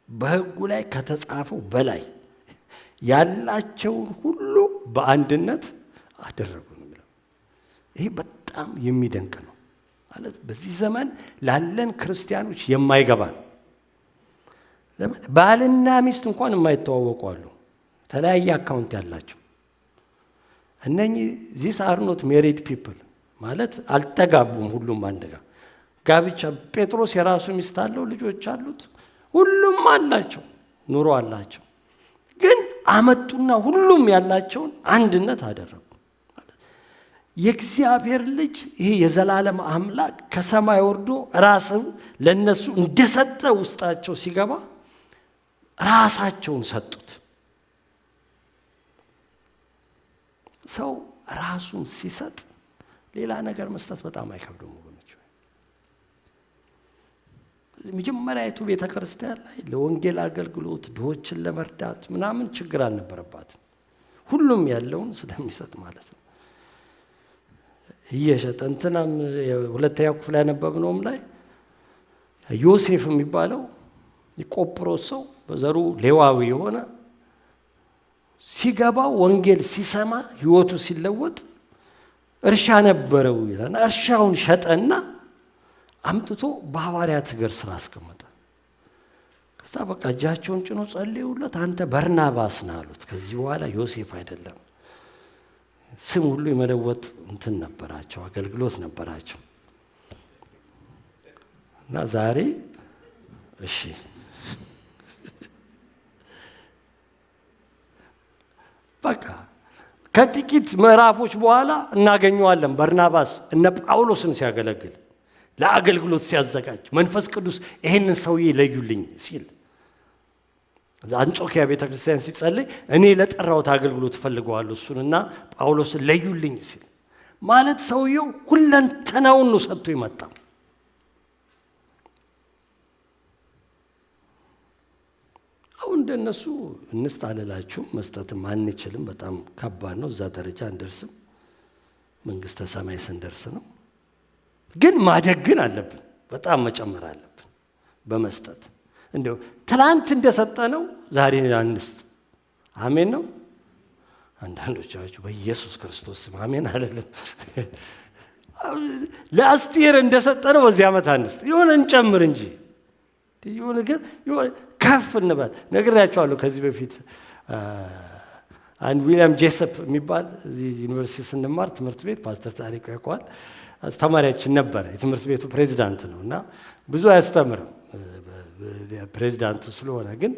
Speaker 1: በሕጉ ላይ ከተጻፈው በላይ ያላቸውን ሁሉ በአንድነት አደረጉ ነው የሚለው። ይሄ በጣም የሚደንቅ ነው ማለት በዚህ ዘመን ላለን ክርስቲያኖች የማይገባ ነው። ለምን ባልና ሚስት እንኳን የማይተዋወቁ አሉ፣ ተለያየ አካውንት ያላቸው። እነኚህ ዚስ አር ኖት ሜሪድ ፒፕል ማለት አልተጋቡም። ሁሉም አንድ ጋር ጋብቻ ጴጥሮስ የራሱ ሚስት አለው፣ ልጆች አሉት፣ ሁሉም አላቸው፣ ኑሮ አላቸው። ግን አመጡና ሁሉም ያላቸውን አንድነት አደረጉ። የእግዚአብሔር ልጅ ይሄ የዘላለም አምላክ ከሰማይ ወርዶ ራስን ለነሱ እንደሰጠ ውስጣቸው ሲገባ ራሳቸውን ሰጡት። ሰው ራሱን ሲሰጥ ሌላ ነገር መስጠት በጣም አይከብድም ወገኖች። መጀመሪያዊቱ ቤተ ክርስቲያን ላይ ለወንጌል አገልግሎት ድሆችን ለመርዳት ምናምን ችግር አልነበረባትም። ሁሉም ያለውን ስለሚሰጥ ማለት ነው። እየሸጠ እንትናም ሁለተኛው ክፍል ያነበብነውም ላይ ዮሴፍ የሚባለው የቆጵሮስ ሰው በዘሩ ሌዋዊ የሆነ ሲገባው ወንጌል ሲሰማ ሕይወቱ ሲለወጥ እርሻ ነበረው ይላል። እርሻውን ሸጠና አምጥቶ በሐዋርያት እግር ስራ አስቀመጠ። ከዛ በቃ እጃቸውን ጭኖ ጸልዩለት፣ አንተ በርናባስ ነህ አሉት። ከዚህ በኋላ ዮሴፍ አይደለም። ስም ሁሉ የመለወጥ እንትን ነበራቸው፣ አገልግሎት ነበራቸው። እና ዛሬ እሺ በቃ ከጥቂት ምዕራፎች በኋላ እናገኘዋለን በርናባስ እነ ጳውሎስን ሲያገለግል ለአገልግሎት ሲያዘጋጅ መንፈስ ቅዱስ ይሄንን ሰውዬ ለዩልኝ ሲል አንጾኪያ ቤተክርስቲያን ሲጸልይ እኔ ለጠራሁት አገልግሎት ፈልገዋለሁ እሱንና ጳውሎስን ለዩልኝ ሲል ማለት ሰውየው ሁለንተናውን ነው ሰጥቶ ይመጣ። አሁን እንደነሱ እንስት አለላችሁ መስጠትም አንችልም። በጣም ከባድ ነው። እዛ ደረጃ እንደርስም መንግስተ ሰማይ ስንደርስ ነው። ግን ማደግ ግን አለብን። በጣም መጨመር አለብን በመስጠት እንደው ትላንት እንደሰጠ ነው ዛሬ አንስት። አሜን ነው። አንዳንዶቻችሁ በኢየሱስ ክርስቶስ ስም አሜን አይደለም። ለአስቴር እንደሰጠ ነው በዚህ ዓመት አንስት። የሆነ እንጨምር እንጂ የሆነ ግን የሆነ ከፍ እንበል። ነግሬያቸዋለሁ ከዚህ በፊት አንድ ዊሊያም ጄሰፕ የሚባል እዚህ ዩኒቨርሲቲ ስንማር ትምህርት ቤት ፓስተር ታሪኩ ያውቀዋል። አስተማሪያችን ነበረ። የትምህርት ቤቱ ፕሬዚዳንት ነው እና ብዙ አያስተምርም ፕሬዚዳንቱ ስለሆነ፣ ግን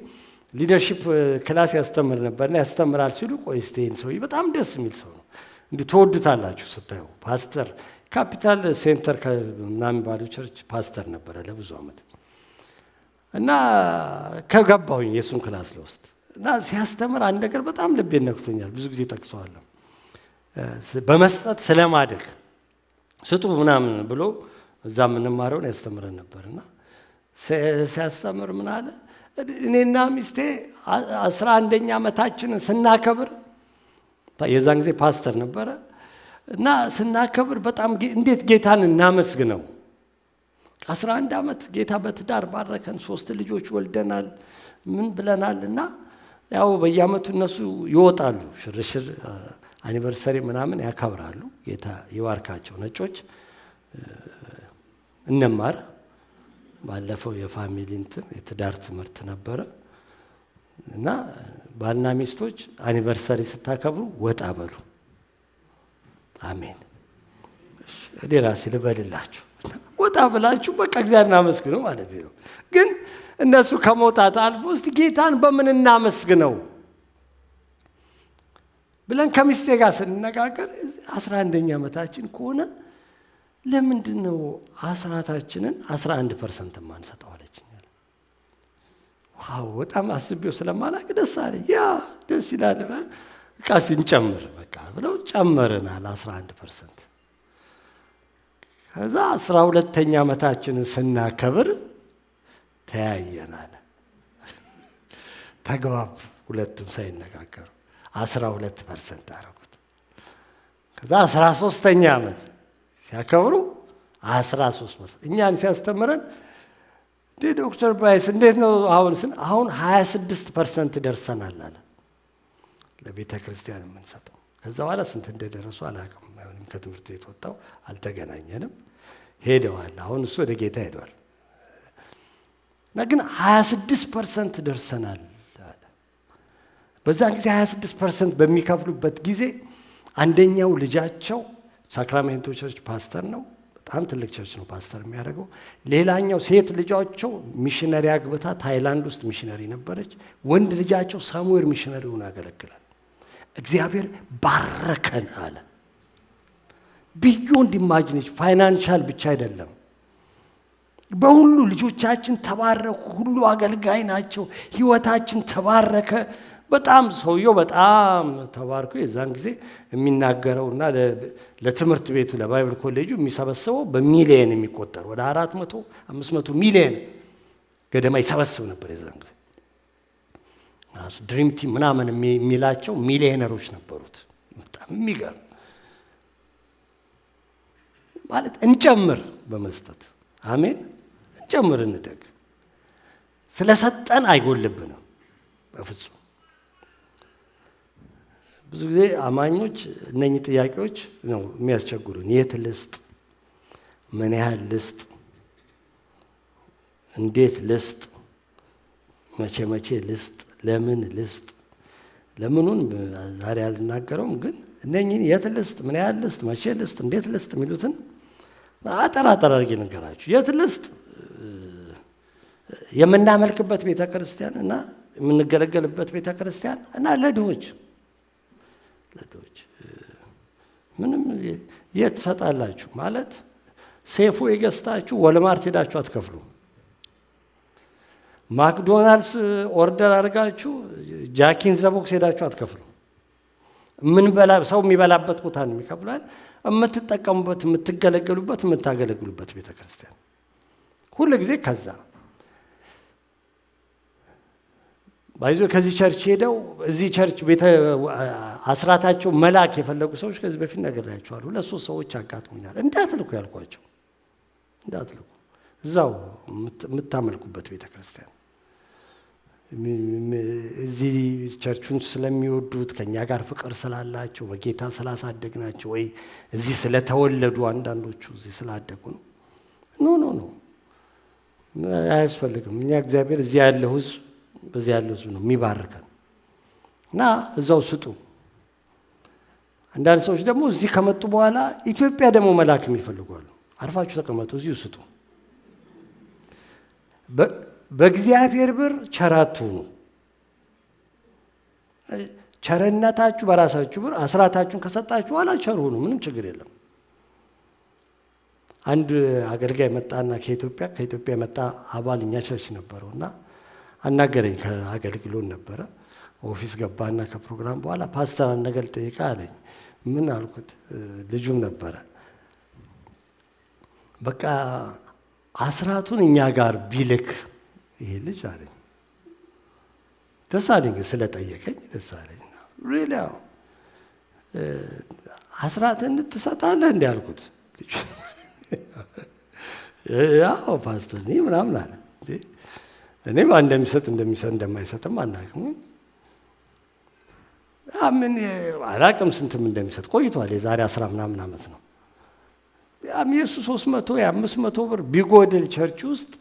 Speaker 1: ሊደርሺፕ ክላስ ያስተምር ነበርና ያስተምራል ሲሉ ቆይ እስቲ ይሄን ሰውዬ በጣም ደስ የሚል ሰው ነው እንዲህ ትወዱታላችሁ ስታዩ። ፓስተር ካፒታል ሴንተር ምናምን ባለው ቸርች ፓስተር ነበረ ለብዙ ዓመት እና ከገባሁኝ የእሱን ክላስ ለውስጥ እና ሲያስተምር አንድ ነገር በጣም ልቤን ነክቶኛል። ብዙ ጊዜ ጠቅሰዋለሁ። በመስጠት ስለማደግ ስጡ ምናምን ብሎ እዛ የምንማረውን ያስተምረን ነበርና ሲያስተምር ምን አለ፣ እኔና ሚስቴ 11ኛ ዓመታችንን ስናከብር፣ የዛን ጊዜ ፓስተር ነበረ እና ስናከብር በጣም እንዴት ጌታን እናመስግነው። 11 ዓመት ጌታ በትዳር ባረከን፣ 3 ልጆች ወልደናል፣ ምን ብለናል። እና ያው በየዓመቱ እነሱ ይወጣሉ ሽርሽር አኒቨርሰሪ ምናምን ያከብራሉ። ጌታ ይባርካቸው። ነጮች እንማር። ባለፈው የፋሚሊ እንትን የትዳር ትምህርት ነበረ እና ባልና ሚስቶች አኒቨርሰሪ ስታከብሩ ወጣ በሉ። አሜን። እኔ ራሴ ልበልላችሁ፣ ወጣ ብላችሁ በቃ እግዚአብሔርን አመስግኑ ማለት ነው። ግን እነሱ ከመውጣት አልፎ እስቲ ጌታን በምን እናመስግነው ብለን ከሚስቴ ጋር ስንነጋገር 11ኛ ዓመታችን ከሆነ ለምንድን ነው አስራታችንን 11% ማንሰጠው አለችኝ። ዋው በጣም አስቤው ስለማላውቅ ደስ አለኝ። ያ ደስ ይላል። በቃ እንጨምር በቃ ብለው ጨመርናል 11%። ከዛ 12ኛ ዓመታችንን ስናከብር ተያየናል። ተግባቡ፣ ሁለቱም ሳይነጋገሩ 12% አደረጉት። ከዛ 13ኛ ዓመት ሲያከብሩ 13%። እኛን ሲያስተምረን እንዴ ዶክተር ባይስ እንዴት ነው አሁን 26% ደርሰናል አለ ለቤተ ክርስቲያን የምንሰጠው። ከዛ በኋላ ስንት እንደደረሱ አላውቅም። አይሆንም ከትምህርት ቤት ወጣው አልተገናኘንም። ሄደዋል። አሁን እሱ ወደ ጌታ ሄዷል። እና ግን 26% ደርሰናል አለ። በዛን ጊዜ 26% በሚከፍሉበት ጊዜ አንደኛው ልጃቸው ሳክራሜንቶ ቸርች ፓስተር ነው። በጣም ትልቅ ቸርች ነው ፓስተር የሚያደርገው። ሌላኛው ሴት ልጃቸው ሚሽነሪ አግብታ ታይላንድ ውስጥ ሚሽነሪ ነበረች። ወንድ ልጃቸው ሳሙኤል ሚሽነሪ ሆኖ ያገለግላል። እግዚአብሔር ባረከን አለ። ቢዮንድ ኢማጂኔሽን ፋይናንሻል ብቻ አይደለም፣ በሁሉ ልጆቻችን ተባረኩ። ሁሉ አገልጋይ ናቸው። ህይወታችን ተባረከ። በጣም ሰውየው በጣም ተባርኮ የዛን ጊዜ የሚናገረውና ለትምህርት ቤቱ ለባይብል ኮሌጁ የሚሰበስበው በሚሊየን የሚቆጠር ወደ 400-500 ሚሊየን ገደማ ይሰበስብ ነበር። የዛን ጊዜ ራሱ ድሪም ቲም ምናምን የሚላቸው ሚሊየነሮች ነበሩት። በጣም የሚገርም ማለት እንጨምር በመስጠት አሜን። እንጨምር፣ እንደግ። ስለሰጠን አይጎልብንም በፍጹም። ብዙ ጊዜ አማኞች እነኚህ ጥያቄዎች ነው የሚያስቸግሩን። የት ልስጥ? ምን ያህል ልስጥ? እንዴት ልስጥ? መቼ ልስጥ? ለምን ልስጥ? ለምኑን ዛሬ አልናገረውም፣ ግን እነኚህን የት ልስጥ፣ ምን ያህል ልስጥ፣ መቼ ልስጥ፣ እንዴት ልስጥ የሚሉትን አጠር አድርጌ ልንገራችሁ። የት ልስጥ? የምናመልክበት ቤተ ክርስቲያን እና የምንገለገልበት ቤተ ክርስቲያን እና ለድሆች ምንም የት ትሰጣላችሁ ማለት ሴፉ የገዝታችሁ ወልማርት ሄዳችሁ አትከፍሉም። ማክዶናልድስ ኦርደር አድርጋችሁ ጃኪንስ ዘቦክስ ሄዳችሁ አትከፍሉም። ሰው የሚበላበት ቦታ ነው የሚከፍላል። የምትጠቀሙበት፣ የምትገለገሉበት፣ የምታገለግሉበት ቤተ ክርስቲያን ሁሉ ጊዜ ከዛ ባይዞ ከዚህ ቸርች ሄደው እዚህ ቸርች ቤተ አስራታቸው መላክ የፈለጉ ሰዎች ከዚህ በፊት ነግሬያቸዋለሁ። 2-3 ሰዎች አጋጥሞኛል። እንዳትልኩ ያልኳቸው፣ እንዳትልኩ እዛው የምታመልኩበት ቤተ ክርስቲያን እዚህ ቸርቹን ስለሚወዱት ከኛ ጋር ፍቅር ስላላቸው በጌታ ስላሳደግናቸው ወይ እዚህ ስለተወለዱ አንዳንዶቹ እዚህ ስላደጉ ነው። ኖ አያስፈልግም። እኛ እግዚአብሔር እዚህ ያለው ህዝብ በዚህ ያለው ህዝብ ነው የሚባርከን እና እዛው ስጡ። አንዳንድ ሰዎች ደግሞ እዚህ ከመጡ በኋላ ኢትዮጵያ ደግሞ መላክ የሚፈልጓሉ። አርፋችሁ ተቀመጡ፣ እዚሁ ስጡ። በእግዚአብሔር ብር ቸራቱ ነው። ቸርነታችሁ በራሳችሁ ብር አስራታችሁን ከሰጣችሁ በኋላ ቸር ሁኑ፣ ምንም ችግር የለም። አንድ አገልጋይ መጣና ከኢትዮጵያ መጣ አባል እኛ ቸርች ነበረውና አናገረኝ። ከአገልግሎን ነበረ ኦፊስ ገባና ከፕሮግራም በኋላ ፓስተር አንድ ነገር ልጠይቅህ አለኝ። ምን አልኩት? ልጁም ነበረ። በቃ አስራቱን እኛ ጋር ቢልክ ይሄ ልጅ አለኝ። ደስ አለኝ፣ ስለጠየቀኝ ደስ አለኝ። ሪሊ አስራትን ትሰጣለህ እንዲ አልኩት። ያው ፓስተር እኔ ምናምን አለ። እኔም እንደሚሰጥ እንደማይሰጥም አናውቅም። ምን አላውቅም ስንትም እንደሚሰጥ ቆይቷል። የዛሬ 10 ምናምን ዓመት ነው። የሱ 300 የ500 ብር ቢጎድል ቸርች ውስጥ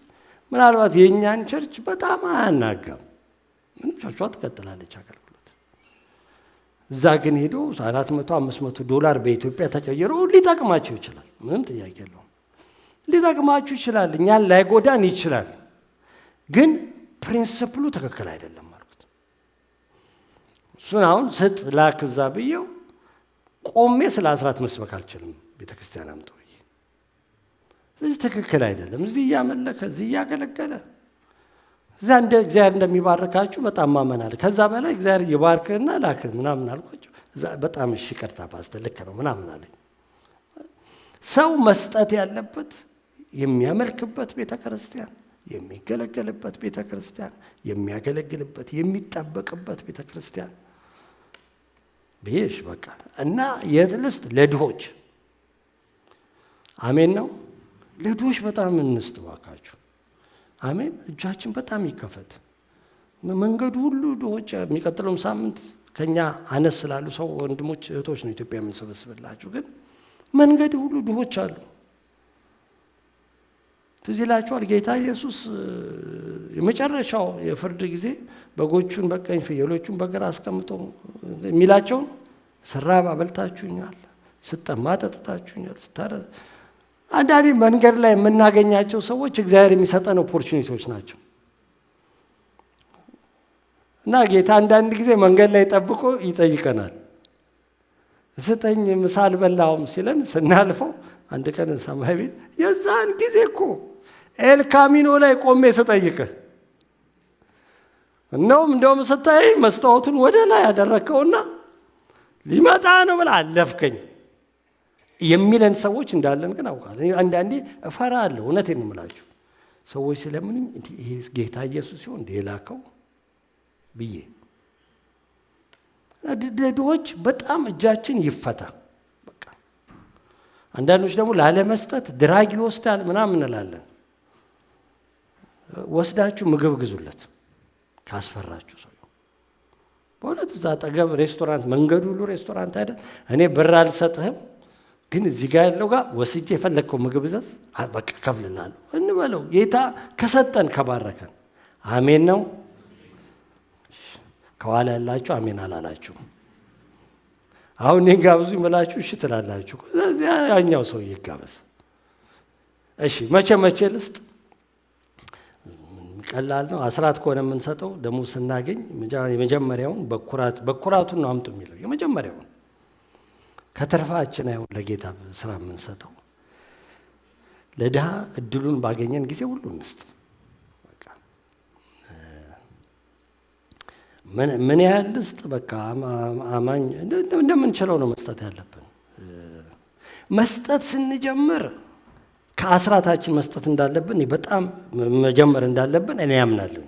Speaker 1: ምናልባት የእኛን ቸርች በጣም አያናጋም። ምንም ቸርቿ ትቀጥላለች አገልግሎት። እዛ ግን ሄዶ 400-500 ዶላር በኢትዮጵያ ተቀይሮ ሊጠቅማቸው ይችላል። ምንም ጥያቄ የለውም። ሊጠቅማችሁ ይችላል። እኛን ላይጎዳን ይችላል። ግን ፕሪንሲፕሉ ትክክል አይደለም አልኩት። እሱን አሁን ስጥ ላክ እዛ ብዬው ቆሜ ስለ አስራት መስበክ አልችልም። ቤተ ክርስቲያን አምጡ ብዬ እዚህ ትክክል አይደለም። እዚህ እያመለከ እዚህ እያገለገለ እዛ እንደ እግዚአብሔር እንደሚባርካችሁ በጣም ማመን አለ። ከዛ በላይ እግዚአብሔር ይባርክህና ላክህ ምናምን አልኳቸው። በጣም እሺ ይቅርታ ፓስተር ልክ ነው ምናምን አለኝ። ሰው መስጠት ያለበት የሚያመልክበት ቤተ ክርስቲያን፣ የሚገለገልበት ቤተ ክርስቲያን፣ የሚያገለግልበት የሚጠበቅበት ቤተ ክርስቲያን ብዬሽ በቃ እና የት ልስጥ? ለድሆች አሜን ነው። ለድሆች በጣም እንስጥ እባካችሁ። አሜን። እጃችን በጣም ይከፈት። መንገዱ ሁሉ ድሆች። የሚቀጥለውም ሳምንት ከኛ አነስ ስላሉ ሰው ወንድሞች እህቶች ነው ኢትዮጵያ የምንሰበስብላችሁ። ግን መንገድ ሁሉ ድሆች አሉ። ትዝ ይላችኋል ጌታ ኢየሱስ የመጨረሻው የፍርድ ጊዜ በጎቹን በቀኝ ፍየሎቹን በግራ አስቀምጦ የሚላቸውን ስራብ አበልታችሁኛል፣ ስጠማ አጠጥታችሁኛል። አንዳንዴ መንገድ ላይ የምናገኛቸው ሰዎች እግዚአብሔር የሚሰጠን ኦፖርቹኒቲዎች ናቸው። እና ጌታ አንዳንድ ጊዜ መንገድ ላይ ጠብቆ ይጠይቀናል። ስጠኝ ምሳ አልበላሁም ሲለን ስናልፈው አንድ ቀን ሰማይ ቤት የዛን ጊዜ እኮ ኤል ካሚኖ ላይ ቆሜ ስጠይቅህ እንደውም ስታይ መስታወቱን ወደ ላይ ያደረከውና ሊመጣ ነው ብለህ አለፍከኝ የሚለን ሰዎች እንዳለን ግን አውቃለሁ። አንዳንዴ እፈራለሁ። እውነቴን ነው የምላችሁ ሰዎች ስለምን ይሄ ጌታ ኢየሱስ ሲሆን ላከው ብዬ ድሆች በጣም እጃችን ይፈታ። በቃ አንዳንዶች ደግሞ ላለመስጠት ድራግ ይወስዳል ምናምን እንላለን። ወስዳችሁ ምግብ ግዙለት ካስፈራችሁ ሰው። በእውነት እዛ አጠገብ ሬስቶራንት መንገዱ ሁሉ ሬስቶራንት አይደል? እኔ ብር አልሰጥህም ግን እዚህ ጋር ያለው ጋር ወስጄ የፈለግከው ምግብ እዘዝ በቃ ከፍልላለሁ እንበለው። ጌታ ከሰጠን ከባረከን አሜን ነው። ከኋላ ያላችሁ አሜን አላላችሁ። አሁን እኔ ጋብዙ ይመላችሁ እሺ ትላላችሁ። እዚያ ያኛው ሰው ይጋበዝ። እሺ መቼ ልስጥ? ቀላል ነው። አስራት ከሆነ የምንሰጠው ደግሞ ስናገኝ የመጀመሪያውን በኩራቱን ነው አምጡ የሚለው የመጀመሪያውን ከተርፋችን አይሆን ለጌታ ስራ የምንሰጠው። ለድሃ እድሉን ባገኘን ጊዜ ሁሉ እንስጥ። ምን ያህል ልስጥ? በቃ አማኝ እንደምንችለው ነው መስጠት ያለብን። መስጠት ስንጀምር ከአስራታችን መስጠት እንዳለብን በጣም መጀመር እንዳለብን እኔ ያምናለሁ።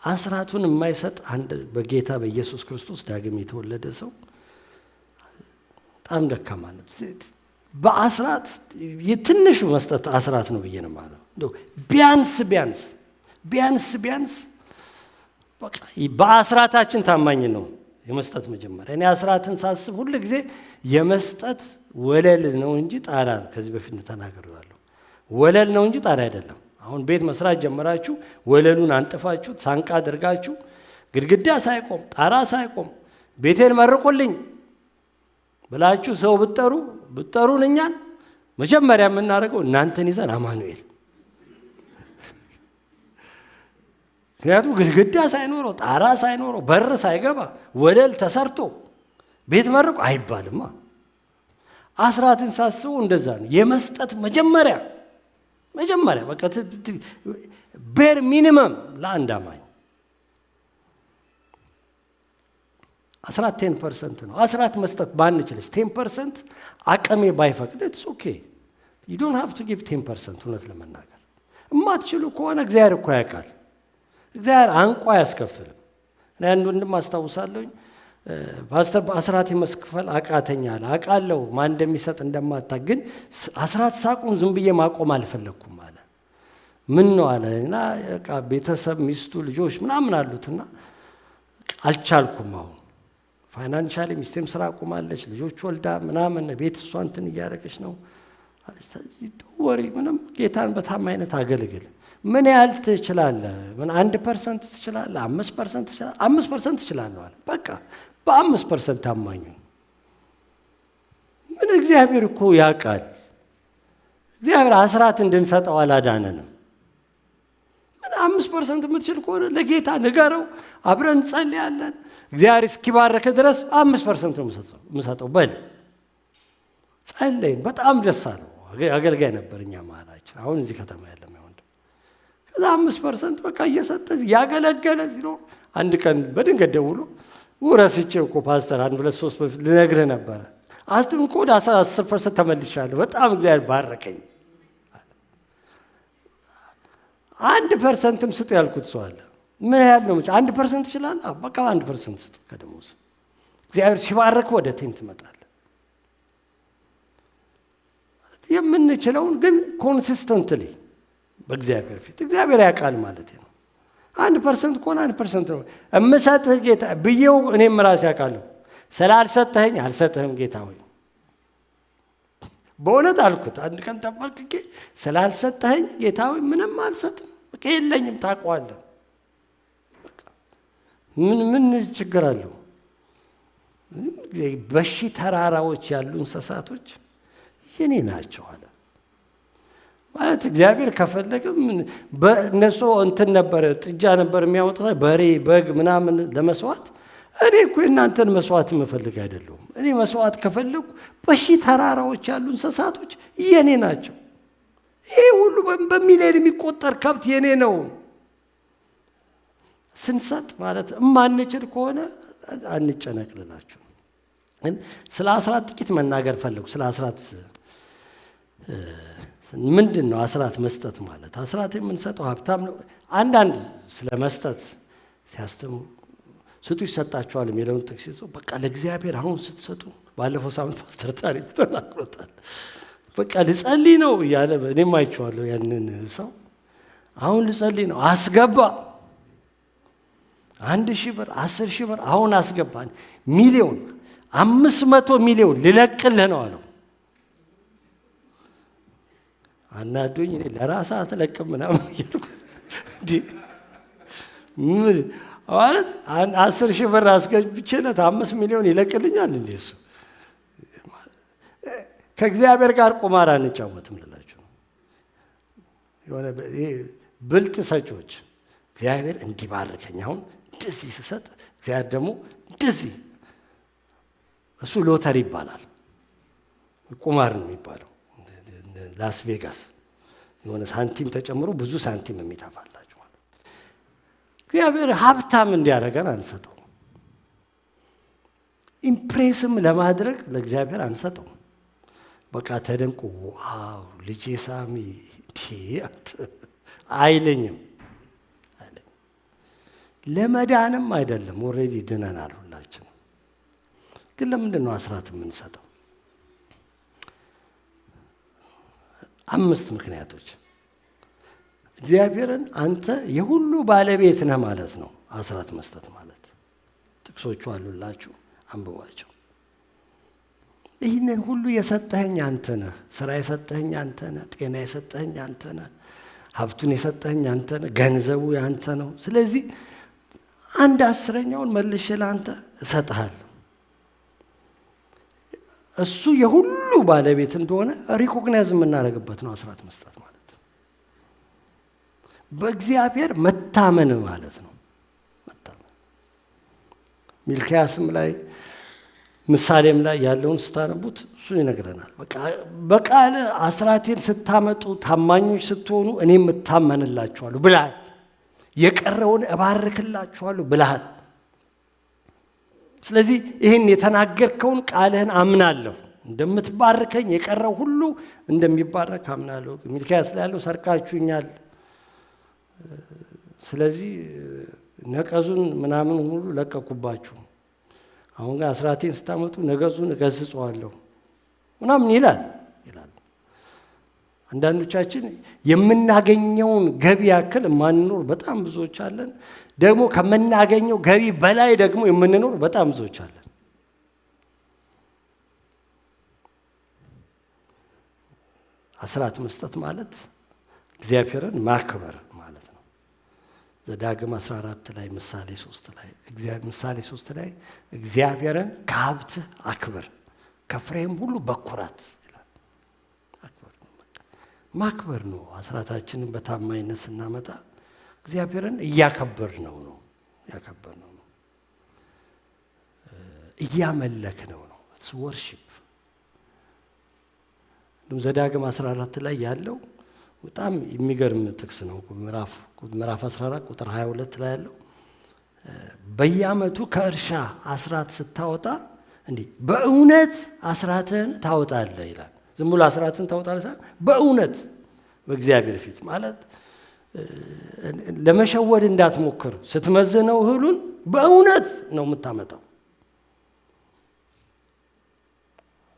Speaker 1: አስራቱን የማይሰጥ አንድ በጌታ በኢየሱስ ክርስቶስ ዳግም የተወለደ ሰው በጣም ደካማ ነው። በአስራት የትንሹ መስጠት አስራት ነው ብዬ ነው ማለት ነው። ቢያንስ በቃ በአስራታችን ታማኝ ነው የመስጠት መጀመሪያ። እኔ አስራትን ሳስብ ሁሉ ጊዜ የመስጠት ወለል ነው እንጂ ጣራ፣ ከዚህ በፊት ተናግሬዋለሁ። ወለል ነው እንጂ ጣራ አይደለም። አሁን ቤት መስራት ጀመራችሁ፣ ወለሉን አንጥፋችሁ ሳንቃ አድርጋችሁ ግድግዳ ሳይቆም ጣራ ሳይቆም ቤቴን መርቁልኝ ብላችሁ ሰው ብትጠሩን እኛን መጀመሪያ የምናደርገው እናንተን ይዘን አማኑኤል። ምክንያቱም ግድግዳ ሳይኖረው ጣራ ሳይኖረው በር ሳይገባ ወለል ተሰርቶ ቤት መርቁ አይባልማ። አስራትን ሳስበው እንደዛ ነው። የመስጠት መጀመሪያ በቃ ቤር ሚኒመም ለአንድ አማኝ አስራት 10% ነው። አስራት መስጠት ባንችልስ 10% አቅሜ ባይፈቅድ ኢትስ ኦኬ ዩ ዶንት ሃቭ ቱ ጊቭ 10%። እውነት ለመናገር እማትችሉ ከሆነ እግዚአብሔር እኮ ያውቃል። እግዚአብሔር አንቋ አያስከፍልም። እኔ አንድ ወንድም አስታውሳለሁኝ ፓስተር በአስራት የመስክፈል አቃተኛል አውቃለሁ ማን እንደሚሰጥ እንደማታውቅ፣ ግን አስራት ሳቁን ዝም ብዬ ማቆም አልፈለኩም አለ። ምን ነው አለ እና በቃ ቤተሰብ ሚስቱ ልጆች ምናምን አሉትና አልቻልኩም። አሁን ፋይናንሻሊ ሚስቴም ስራ አቁማለች፣ ልጆች ወልዳ ምናምን ቤት እሷ እንትን እያደረገች ነው አለች። ወሬ ምንም ጌታን በታማኝነት አገልግል። ምን ያህል ትችላለህ? ምን 1% ትችላለህ? 5% ትችላለህ? 5% ትችላለህ አለ። በቃ በ5% ታማኙ ምን እግዚአብሔር እኮ ያውቃል። እግዚአብሔር አስራት እንድንሰጠው አላዳነንም። ምን 5% የምትችል ከሆነ ለጌታ ንገረው፣ አብረን እንጸልያለን። እግዚአብሔር እስኪባረክ ድረስ 5% ነው የምሰጠው በል። ጸለይን። በጣም ደስ አለው። አገልጋይ ነበር እኛ መሀላችን፣ አሁን እዚህ ከተማ ያለ ወንድም። ከዛ 5% በቃ እየሰጠ ያገለገለ ሲኖር አንድ ቀን በድንገት ደውሎ ረስቼው እኮ ፓስተር 1 2 3 በፊት ልነግርህ ነበረ፣ አስድም እኮ ወደ 10% ተመልሻለሁ፣ በጣም እግዚአብሔር ባረከኝ። 1%ም ስጥ ያልኩት ሰው አለ። ምን ያህል ነው? 1% ይችላል። በቃ 1% ስጥ ከደሞዝ። እግዚአብሔር ሲባረክ ወደ ቲም ትመጣለህ። የምንችለውን ግን ኮንሲስተንትሊ በእግዚአብሔር ፊት እግዚአብሔር ያውቃል ማለት ነው። 1% ከሆነ 1% ነው እምሰጥህ ጌታ ብዬው እኔም ራሴ ያውቃለሁ። ስላልሰጠኸኝ አልሰጥህም ጌታ ሆይ በእውነት አልኩት። አንድ ቀን ተመልክቼ ስላልሰጠኸኝ ጌታ ሆይ ምንም አልሰጥም፣ በቃ የለኝም፣ ታውቀዋለህ። ምን ችግር አለው? በሺ ተራራዎች ያሉ እንስሳቶች የኔ ናቸው አለ ማለት። እግዚአብሔር ከፈለገ በእነሱ እንትን ነበረ፣ ጥጃ ነበር የሚያወጡት፣ በሬ በግ ምናምን ለመስዋዕት። እኔ እኮ የእናንተን መስዋዕት የምፈልግ አይደለሁም። እኔ መስዋዕት ከፈለጉ በሺ ተራራዎች ያሉ እንስሳቶች የኔ ናቸው። ይሄ ሁሉ በሚሊዮን የሚቆጠር ከብት የኔ ነው። ስንሰጥ ማለት እማንችል ከሆነ አንጨነቅልላችሁ። ስለ አስራት ጥቂት መናገር ፈለጉ። ስለ አስራት ምንድን ነው? አስራት መስጠት ማለት አስራት የምንሰጠው ሀብታም ነው። አንዳንድ ስለ መስጠት ሲያስተምሩ ስጡ ይሰጣችኋል የሚለውን ጥቅስ ይዘው በቃ ለእግዚአብሔር አሁን ስትሰጡ፣ ባለፈው ሳምንት ፓስተር ታሪኩ ተናግሮታል። በቃ ልጸልይ ነው እያለ እኔም አይቼዋለሁ ያንን ሰው። አሁን ልጸልይ ነው አስገባ 1,000 ብር 10,000 ብር አሁን አስገባ፣ ሚሊዮን 500 ሚሊዮን ልለቅልህ ነው አለው። አናዱኝ። እኔ ለራስህ አትለቅም ምናምን እያልኩ ማለት 10,000 ብር አስገብቼለት 5 ሚሊዮን ይለቅልኛል እንዴ? እሱ ከእግዚአብሔር ጋር ቁማር አንጫወትም ልላችሁ። የሆነ ብልጥ ሰጪዎች እግዚአብሔር እንዲባርከኝ አሁን እንደዚህ ስሰጥ እግዚአብሔር ደግሞ እንደዚህ፣ እሱ ሎተሪ ይባላል፣ ቁማር ነው የሚባለው። ላስ ቬጋስ የሆነ ሳንቲም ተጨምሮ ብዙ ሳንቲም የሚታፋላችሁ ማለት። እግዚአብሔር ሀብታም እንዲያደርገን አንሰጠው። ኢምፕሬስም ለማድረግ ለእግዚአብሔር አንሰጠው። በቃ ተደንቆ ዋው ልጄ ሳሚ አይለኝም። ለመዳንም አይደለም፣ ኦልሬዲ ድነናል ሁላችን። ግን ለምንድን ነው አስራት የምንሰጠው? 5 ምክንያቶች። እግዚአብሔርን አንተ የሁሉ ባለቤት ነህ ማለት ነው አስራት መስጠት ማለት። ጥቅሶቹ አሉላችሁ፣ አንብቧቸው። ይህንን ሁሉ የሰጠኸኝ አንተ ነህ። ስራ የሰጠኸኝ አንተ ነህ። ጤና የሰጠኸኝ አንተ ነህ። ሀብቱን የሰጠኸኝ አንተ ነህ። ገንዘቡ ያንተ ነው። ስለዚህ 1/10ኛውን መልሼ ለአንተ እሰጥሃለሁ። እሱ የሁሉ ባለቤት እንደሆነ ሪኮግናይዝ የምናደርግበት ነው አስራት መስጠት ማለት። በእግዚአብሔር መታመን ማለት ነው። መታመን ሚልክያስም ላይ ምሳሌም ላይ ያለውን ስታነቡት እሱ ይነግረናል። በቃል አስራቴን ስታመጡ ታማኞች ስትሆኑ እኔም እታመንላችኋለሁ ብለሃል። የቀረውን እባርክላችኋለሁ ብለሃል። ስለዚህ ይህን የተናገርከውን ቃልህን አምናለሁ፣ እንደምትባርከኝ የቀረው ሁሉ እንደሚባረክ አምናለሁ። ሚልክያስ ላይ ያለው ሰርቃችሁኛል፣ ስለዚህ ነቀዙን ምናምን ሁሉ ለቀኩባችሁ፣ አሁን ግን አስራቴን ስታመጡ ነገዙን እገስጸዋለሁ ምናምን ይላል። አንዳንዶቻችን የምናገኘውን ገቢ ያክል የማንኖር በጣም ብዙዎች አለን። ደግሞ ከምናገኘው ገቢ በላይ ደግሞ የምንኖር በጣም ብዙዎች አለን። አስራት መስጠት ማለት እግዚአብሔርን ማክበር ማለት ነው። ዘዳግም 14 ላይ ምሳሌ 3 ላይ እግዚአብሔርን ከሀብትህ አክብር ከፍሬም ሁሉ በኩራት ይላል። ማክበር ነው። አስራታችንን በታማኝነት ስናመጣ እግዚአብሔርን እያከበርነው ነው፣ እያመለክነው ነው። ወርሺፕ ዘዳግም 14 ላይ ያለው በጣም የሚገርም ጥቅስ ነው። ምዕራፍ 14 ቁጥር 22 ላይ ያለው በየዓመቱ ከእርሻ አስራት ስታወጣ እንዲህ በእውነት አስራትን ታወጣለህ ይላል። ዝም ብሎ አስራትን ታወጣለህ በእውነት በእግዚአብሔር ፊት ማለት ለመሸወድ እንዳትሞክር። ስትመዝነው እህሉን በእውነት ነው የምታመጣው።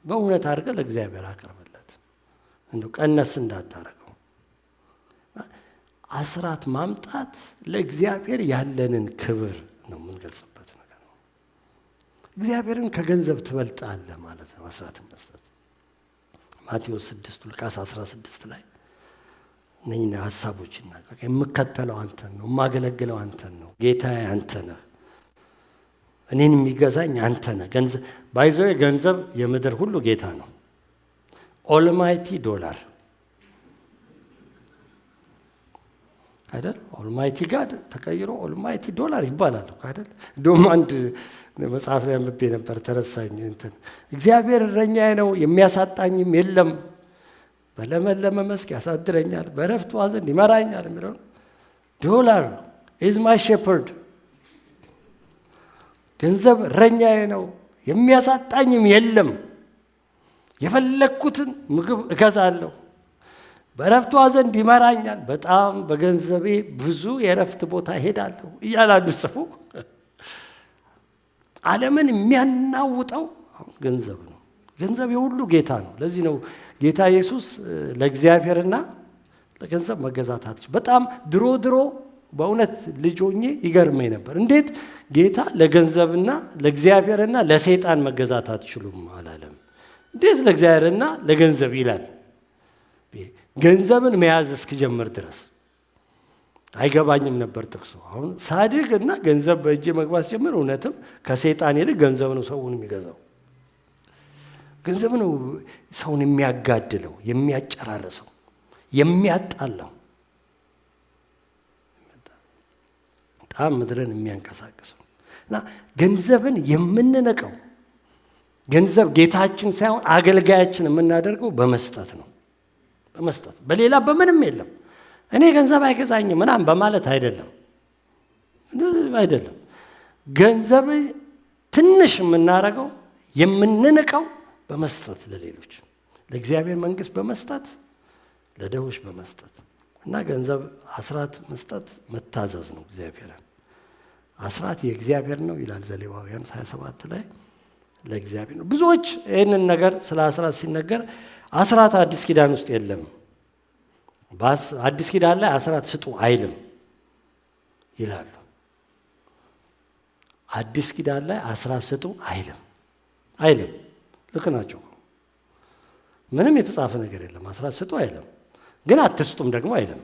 Speaker 1: በእውነት አድርገህ ለእግዚአብሔር አቅርብለት። እንደው ቀነስ እንዳታረገው። አስራት ማምጣት ለእግዚአብሔር ያለንን ክብር ነው የምንገልጽበት ነገር ነው። እግዚአብሔርን ከገንዘብ ትበልጣለህ ማለት ነው አስራትን መስጠት። ማቴዎስ 6 ሉቃስ 16 ላይ እነኝህ ሀሳቦች ይናገራል። የምከተለው አንተን ነው፣ የማገለግለው አንተን ነው፣ ጌታዬ አንተ ነህ፣ እኔን የሚገዛኝ አንተ ነህ። ባይዘው ገንዘብ የምድር ሁሉ ጌታ ነው። ኦልማይቲ ዶላር አይደል? ኦልማይቲ ጋድ ተቀይሮ ኦልማይቲ ዶላር ይባላል አይደል? እንደውም አንድ መጽሐፍ ላይ አንብቤ ነበር ተረሳኝ። እግዚአብሔር እረኛዬ ነው የሚያሳጣኝም የለም፣ በለመለመ መስክ ያሳድረኛል፣ በዕረፍት ውኃ ዘንድ ይመራኛል የሚለው ዶላር ኢዝ ማይ ሼፐርድ። ገንዘብ እረኛዬ ነው የሚያሳጣኝም የለም፣ የፈለግኩትን ምግብ እገዛለሁ፣ በዕረፍት ውኃ ዘንድ ይመራኛል፣ በጣም በገንዘቤ ብዙ የዕረፍት ቦታ እሄዳለሁ እያለ አንዱ ሰው ዓለምን የሚያናውጠው ገንዘብ ነው። ገንዘብ የሁሉ ጌታ ነው። ለዚህ ነው ጌታ ኢየሱስ ለእግዚአብሔርና ለገንዘብ መገዛት አትችልም። በጣም ድሮ በእውነት ልጅ ሆኜ ይገርመኝ ነበር። እንዴት ጌታ ለገንዘብና ለእግዚአብሔርና ለሰይጣን መገዛት አትችሉም አላለም? እንዴት ለእግዚአብሔርና ለገንዘብ ይላል? ገንዘብን መያዝ እስክጀምር ድረስ አይገባኝም ነበር ጥቅሱ። አሁን ሳድግ እና ገንዘብ በእጄ መግባት ጀምር፣ እውነትም ከሰይጣን ይልቅ ገንዘብ ነው ሰውን የሚገዛው። ገንዘብ ነው ሰውን የሚያጋድለው፣ የሚያጨራርሰው፣ የሚያጣላው፣ በጣም ምድርን የሚያንቀሳቅሰው እና ገንዘብን የምንነቀው ገንዘብ ጌታችን ሳይሆን አገልጋያችን የምናደርገው በመስጠት ነው። በመስጠት በሌላ በምንም የለም። እኔ ገንዘብ አይገዛኝም ምናምን በማለት አይደለም። ገንዘብ ትንሽ የምናደርገው የምንንቀው በመስጠት ለሌሎች፣ ለእግዚአብሔር መንግስት በመስጠት፣ ለድሆች በመስጠት እና ገንዘብ አስራት መስጠት መታዘዝ ነው። እግዚአብሔርን አስራት የእግዚአብሔር ነው ይላል ዘሌዋውያን 27 ላይ ለእግዚአብሔር ነው። ብዙዎች ይህንን ነገር ስለ አስራት ሲነገር አስራት አዲስ ኪዳን ውስጥ የለም፣ አዲስ ኪዳን ላይ አስራት ስጡ አይልም ይላሉ። አዲስ ኪዳን ላይ አስራት ስጡ አይልም። ልክ ናቸው። ምንም የተጻፈ ነገር የለም። አስራት ስጡ አይልም፣ ግን አትስጡም ደግሞ አይልም።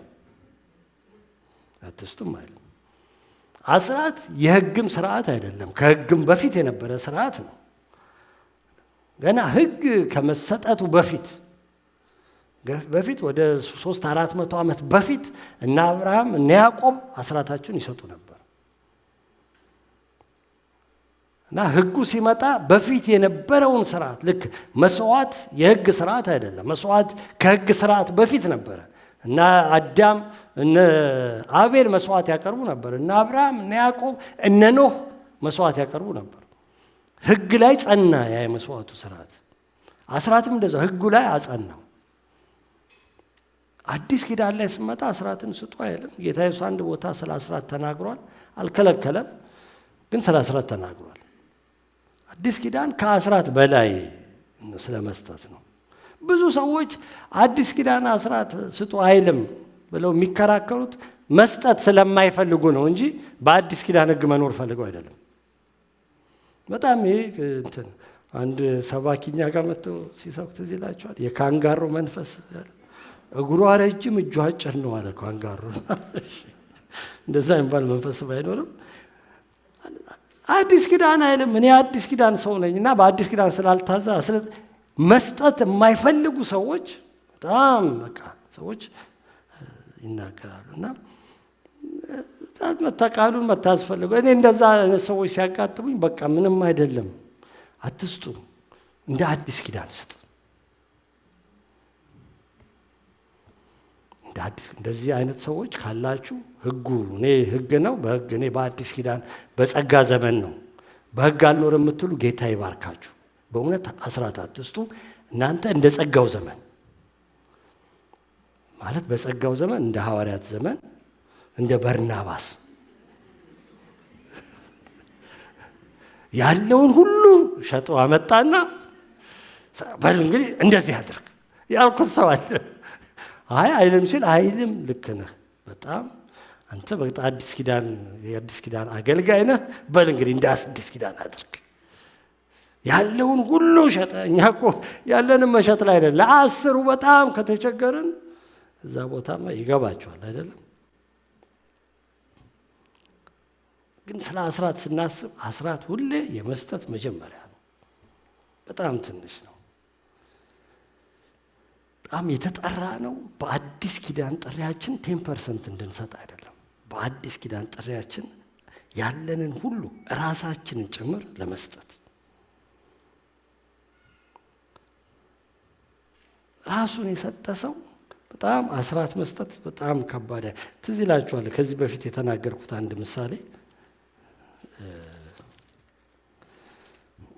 Speaker 1: አስራት የሕግም ስርዓት አይደለም፣ ከሕግም በፊት የነበረ ስርዓት ነው። ገና ሕግ ከመሰጠቱ በፊት ወደ 300-400 ዓመት በፊት እነ አብርሃም እነ ያዕቆብ አስራታቸውን ይሰጡ ነበር። እና ሕጉ ሲመጣ በፊት የነበረውን ስርዓት ልክ መስዋዕት የሕግ ስርዓት አይደለም። መስዋዕት ከሕግ ስርዓት በፊት ነበረ። እና አዳም እነ አቤል መስዋዕት ያቀርቡ ነበር። እነ አብርሃም እነ ያዕቆብ እነ ኖህ መስዋዕት ያቀርቡ ነበር። ሕግ ላይ ጸና ያ የመስዋዕቱ ስርዓት። አስራትም እንደዛው ሕጉ ላይ አጸናው። አዲስ ኪዳን ላይ ስመጣ አስራትን ስጡ አይልም። ጌታ ኢየሱስ አንድ ቦታ ስለ አስራት ተናግሯል፣ አልከለከለም፣ ግን ስለ አስራት ተናግሯል። አዲስ ኪዳን ከአስራት በላይ ስለ መስጠት ነው። ብዙ ሰዎች አዲስ ኪዳን አስራት ስጡ አይልም ብለው የሚከራከሩት መስጠት ስለማይፈልጉ ነው እንጂ በአዲስ ኪዳን ሕግ መኖር ፈልገው አይደለም። በጣም ይሄ አንድ ሰባኪኛ ጋር መጥቶ ሲሰብክ ትዝ ይላችኋል። የካንጋሮ መንፈስ እግሯ ረጅም እጇ አጭር ነው አለ ካንጋሮ። እንደዛ የሚባል መንፈስ ባይኖርም አዲስ ኪዳን አይልም። እኔ አዲስ ኪዳን ሰው ነኝ እና በአዲስ ኪዳን ስላልታዛ መስጠት የማይፈልጉ ሰዎች በጣም ሰዎች ይናገራሉ። እና መተቃሉን መታስፈልገው እኔ እንደዛ አይነት ሰዎች ሲያጋጥሙኝ በቃ ምንም አይደለም፣ አትስጡ፣ እንደ አዲስ ኪዳን ስጥ። እንደዚህ አይነት ሰዎች ካላችሁ እኔ ሕግ ነው በሕግ እኔ በአዲስ ኪዳን በጸጋ ዘመን ነው በሕግ አልኖርም የምትሉ ጌታ ይባርካችሁ። በእውነት አስራት አትስጡ። እናንተ እንደ ጸጋው ዘመን ማለት በጸጋው ዘመን እንደ ሐዋርያት ዘመን እንደ በርናባስ ያለውን ሁሉ ሸጦ አመጣና በል እንግዲህ እንደዚህ አድርግ ያልኩት ሰው አለ። አይልም ሲል አይልም፣ ልክ ነህ በጣም አንተ በጣም የአዲስ ኪዳን አገልጋይ ነህ፣ በል እንግዲህ እንደ አዲስ ኪዳን አድርግ። ያለውን ሁሉ ሸጠ። እኛ እኮ ያለንን መሸጥ ላይ አይደለም፣ ለአስሩ በጣም ከተቸገርን እዛ ቦታማ ይገባቸዋል አይደለም። ግን ስለ አስራት ስናስብ አስራት ሁሌ የመስጠት መጀመሪያ ነው። በጣም ትንሽ ነው። በጣም የተጠራ ነው። በአዲስ ኪዳን ጥሪያችን 10% እንድንሰጥ አይደለም። በአዲስ ኪዳን ጥሪያችን ያለንን ሁሉ ራሳችንን ጭምር ለመስጠት ራሱን የሰጠ ሰው በጣም አስራት መስጠት በጣም ከባድ። ትዝ ይላችኋል ከዚህ በፊት የተናገርኩት አንድ ምሳሌ።